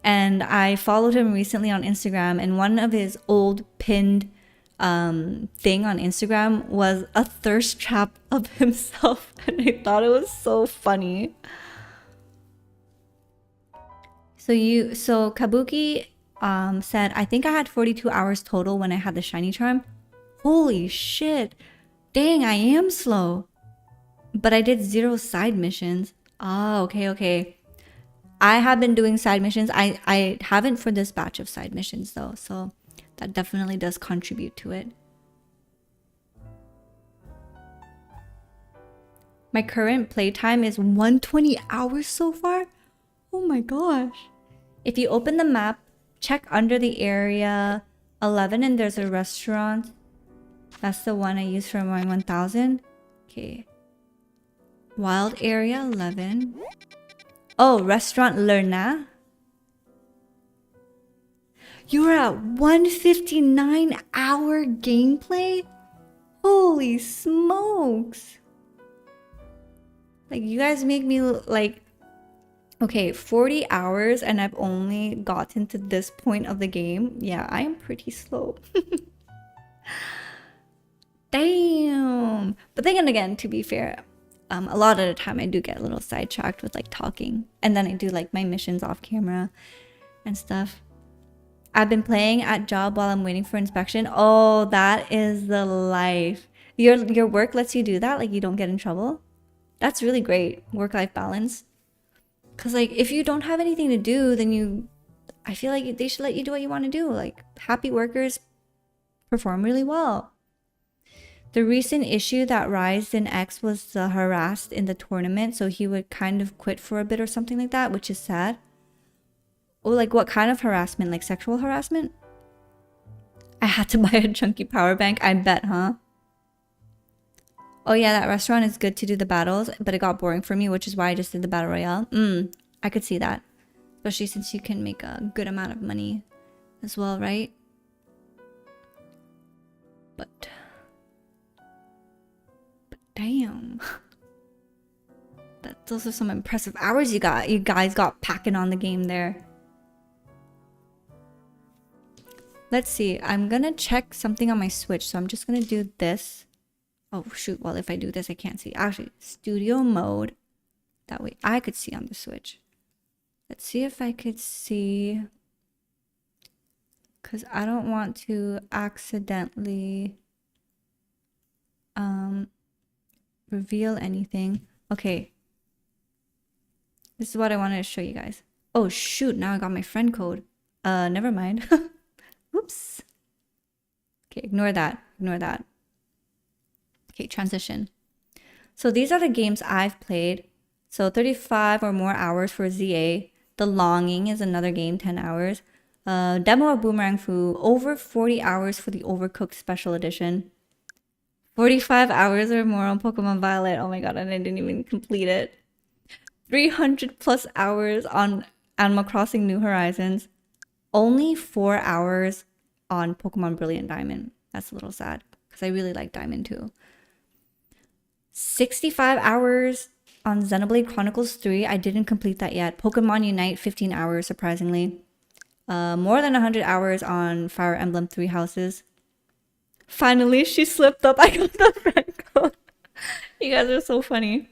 And I followed him recently on Instagram, and one of his old pinned thing on Instagram was a thirst trap of himself, and I thought it was so funny. So Kabuki said, I think I had 42 hours total when I had the Shiny Charm. Holy shit. Dang, I am slow. But I did 0 side missions. Oh, okay. I have been doing side missions. I haven't for this batch of side missions though, so that definitely does contribute to it. My current playtime is 120 hours so far. Oh my gosh. If you open the map, check under the area 11 and there's a restaurant. That's the one I use for my 1000. Okay. Wild area 11. Oh, restaurant Lerna. You're at 159-hour gameplay? Holy smokes. Like, you guys make me like, okay, 40 hours and I've only gotten to this point of the game. Yeah, I am pretty slow. Damn. But then again, to be fair, a lot of the time I do get a little sidetracked with like talking. And then I do like my missions off camera and stuff. I've been playing at job while I'm waiting for inspection. Oh, that is the life. Your work lets you do that? Like you don't get in trouble? That's really great. Work-life balance. Because like if you don't have anything to do, then I feel like they should let you do what you want to do. Like happy workers perform really well. The recent issue that Ryzen X was harassed in the tournament, so he would kind of quit for a bit or something like that, which is sad. Oh, like what kind of harassment? Like sexual harassment? I had to buy a chunky power bank, I bet, huh? Oh yeah, that restaurant is good to do the battles, but it got boring for me, which is why I just did the battle royale. I could see that. Especially since you can make a good amount of money as well, right? But damn. Those are some impressive hours you guys got packing on the game there. Let's see. I'm gonna check something on my Switch, so I'm just gonna do this. Oh shoot, well if I do this I can't see. Actually, studio mode. That way I could see on the Switch. Let's see if I could see. Because I don't want to accidentally reveal anything. Okay. This is what I wanted to show you guys. Oh shoot, now I got my friend code. Never mind. Oops. Okay, ignore that. Ignore that. Okay, transition. So these are the games I've played. So 35 or more hours for ZA. The Longing is another game, 10 hours. Demo of Boomerang Fu, over 40 hours for the Overcooked Special Edition. 45 hours or more on Pokemon Violet. Oh my god, and I didn't even complete it. 300 plus hours on Animal Crossing New Horizons. Only 4 hours on Pokemon Brilliant Diamond. That's a little sad because I really like Diamond too. 65 hours on Xenoblade Chronicles 3. I didn't complete that yet. Pokemon Unite, 15 hours, surprisingly. More than 100 hours on Fire Emblem 3 Houses. Finally, she slipped up. I got the friend code. You guys are so funny.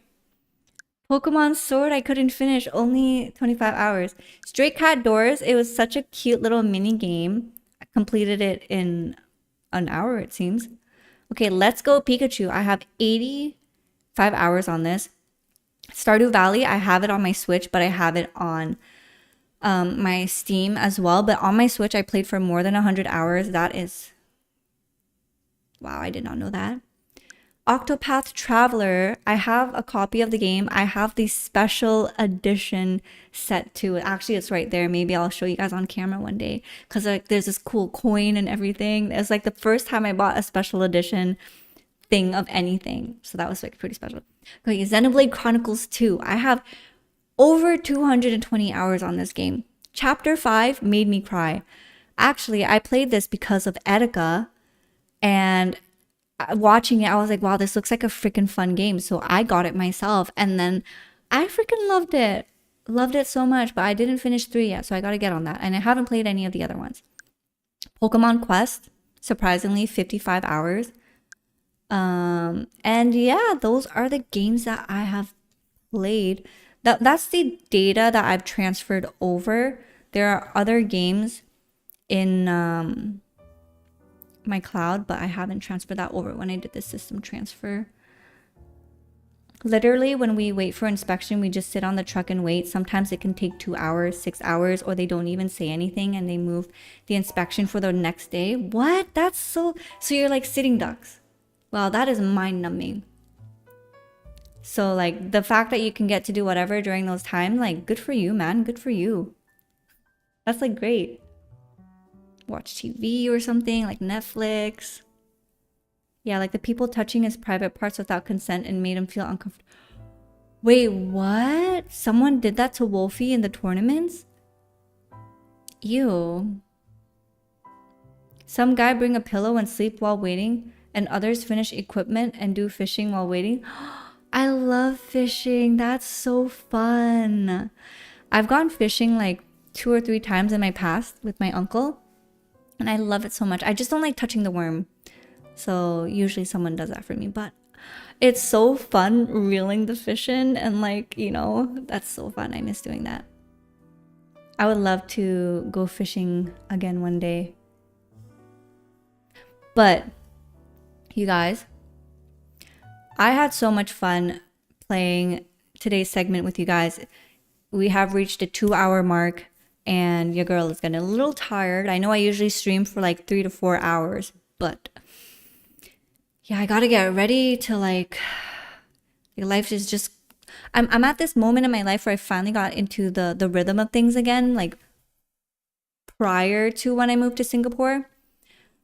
Pokemon Sword, I couldn't finish. Only 25 hours. Stray Cat Doors, it was such a cute little mini game. I completed it in an hour, it seems. Okay, Let's Go Pikachu. I have 85 hours on this. Stardew Valley, I have it on my Switch, but I have it on my Steam as well. But on my Switch, I played for more than 100 hours. That is... Wow, I did not know that. Octopath Traveler, I have a copy of the game. I have the special edition set to it. Actually, it's right there. Maybe I'll show you guys on camera one day. Because like, there's this cool coin and everything. It's like the first time I bought a special edition thing of anything. So that was like pretty special. Okay, Xenoblade Chronicles 2. I have over 220 hours on this game. Chapter 5 made me cry. Actually, I played this because of Etika. And watching it, I was like, wow, this looks like a freaking fun game. So I got it myself. And then I freaking loved it. Loved it so much. But I didn't finish 3 yet. So I got to get on that. And I haven't played any of the other ones. Pokemon Quest, surprisingly, 55 hours. And yeah, those are the games that I have played. That's the data that I've transferred over. There are other games in my cloud, but I haven't transferred that over when I did the system transfer. Literally, when we wait for inspection, we just sit on the truck and wait. Sometimes it can take 2 hours, 6 hours, or they don't even say anything and they move the inspection for the next day. What? That's so you're like sitting ducks. Wow, that is mind-numbing. So like the fact that you can get to do whatever during those times, like good for you, man. Good for you. That's like great. Watch TV or something like Netflix. Yeah, like the people touching his private parts without consent and made him feel uncomfortable. Wait, what? Someone did that to Wolfie in the tournaments? Ew. Some guy bring a pillow and sleep while waiting, and others finish equipment and do fishing while waiting. I love fishing. That's so fun. I've gone fishing like 2 or 3 times in my past with my uncle, and I love it so much. I just don't like touching the worm. So usually someone does that for me, but it's so fun reeling the fish in and like, that's so fun. I miss doing that. I would love to go fishing again one day. But you guys, I had so much fun playing today's segment with you guys. We have reached a 2-hour mark and your girl is getting a little tired. I know I usually stream for like 3 to 4 hours, but yeah, I gotta get ready to like life is just I'm at this moment in my life where I finally got into the rhythm of things again, like prior to when I moved to Singapore.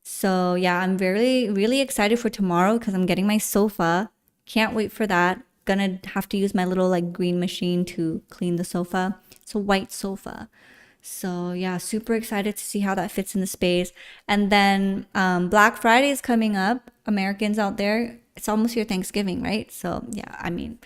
So yeah, I'm really excited for tomorrow because I'm getting my sofa. Can't wait for that. Gonna have to use my little like green machine to clean the sofa. It's a white sofa. So yeah, super excited to see how that fits in the space. And then Black Friday is coming up. Americans out there, it's almost your Thanksgiving, right? So yeah, I mean,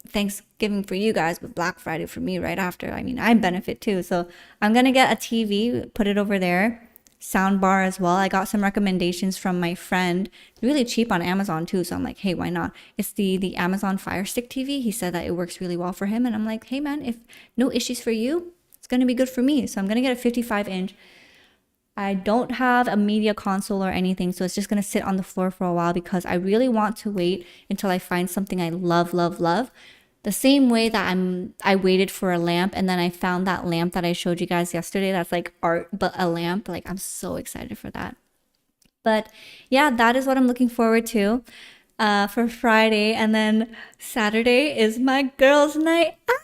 Thanksgiving for you guys, but Black Friday for me right after. I mean, I benefit too. So I'm gonna get a TV, put it over there, sound bar as well. I got some recommendations from my friend, really cheap on Amazon too. So I'm like, hey, why not? It's the Amazon Fire Stick TV. He said that it works really well for him, and I'm like, hey man, if no issues for you, it's gonna be good for me. So I'm gonna get a 55-inch. I don't have a media console or anything, so it's just gonna sit on the floor for a while because I really want to wait until I find something I love, love, love. The same way that I waited for a lamp and then I found that lamp that I showed you guys yesterday that's like art but a lamp. Like I'm so excited for that. But yeah, that is what I'm looking forward to for Friday. And then Saturday is my girls' night out.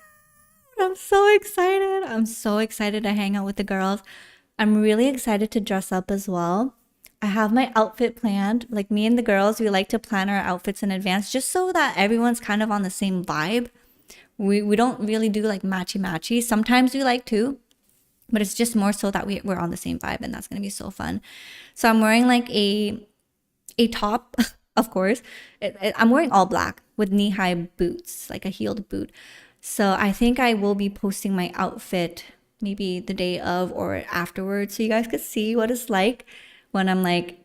I'm so excited. I'm so excited to hang out with the girls. I'm really excited to dress up as well. I have my outfit planned. Like me and the girls, we like to plan our outfits in advance just so that everyone's kind of on the same vibe. We don't really do like matchy matchy. Sometimes we like to, but it's just more so that we're on the same vibe, and that's gonna be so fun. So I'm wearing like a top, of course. I'm wearing all black with knee-high boots, like a heeled boot. So I think I will be posting my outfit maybe the day of or afterwards so you guys could see what it's like when I'm like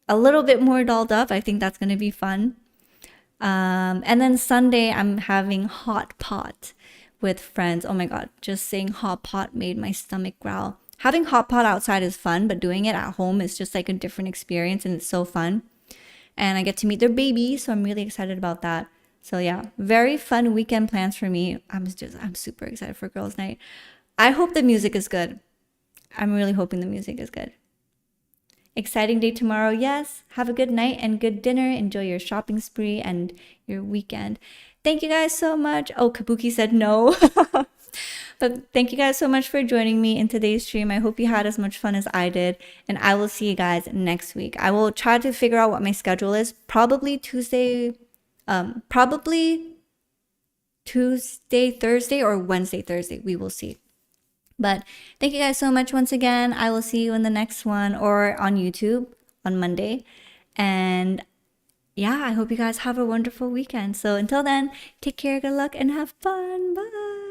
a little bit more dolled up. I think that's going to be fun. And then Sunday, I'm having hot pot with friends. Oh my God, just saying hot pot made my stomach growl. Having hot pot outside is fun, but doing it at home is just like a different experience and it's so fun. And I get to meet their baby, so I'm really excited about that. So yeah, very fun weekend plans for me. I'm super excited for girls' night. I hope the music is good. I'm really hoping the music is good. Exciting day tomorrow, yes. Have a good night and good dinner. Enjoy your shopping spree and your weekend. Thank you guys so much. Oh, Kabuki said no. But thank you guys so much for joining me in today's stream. I hope you had as much fun as I did. And I will see you guys next week. I will try to figure out what my schedule is. Probably Tuesday, Thursday, or Wednesday, Thursday. We will see. But thank you guys so much once again. I will see you in the next one or on YouTube on Monday. And yeah, I hope you guys have a wonderful weekend. So until then, take care, good luck, and have fun. Bye.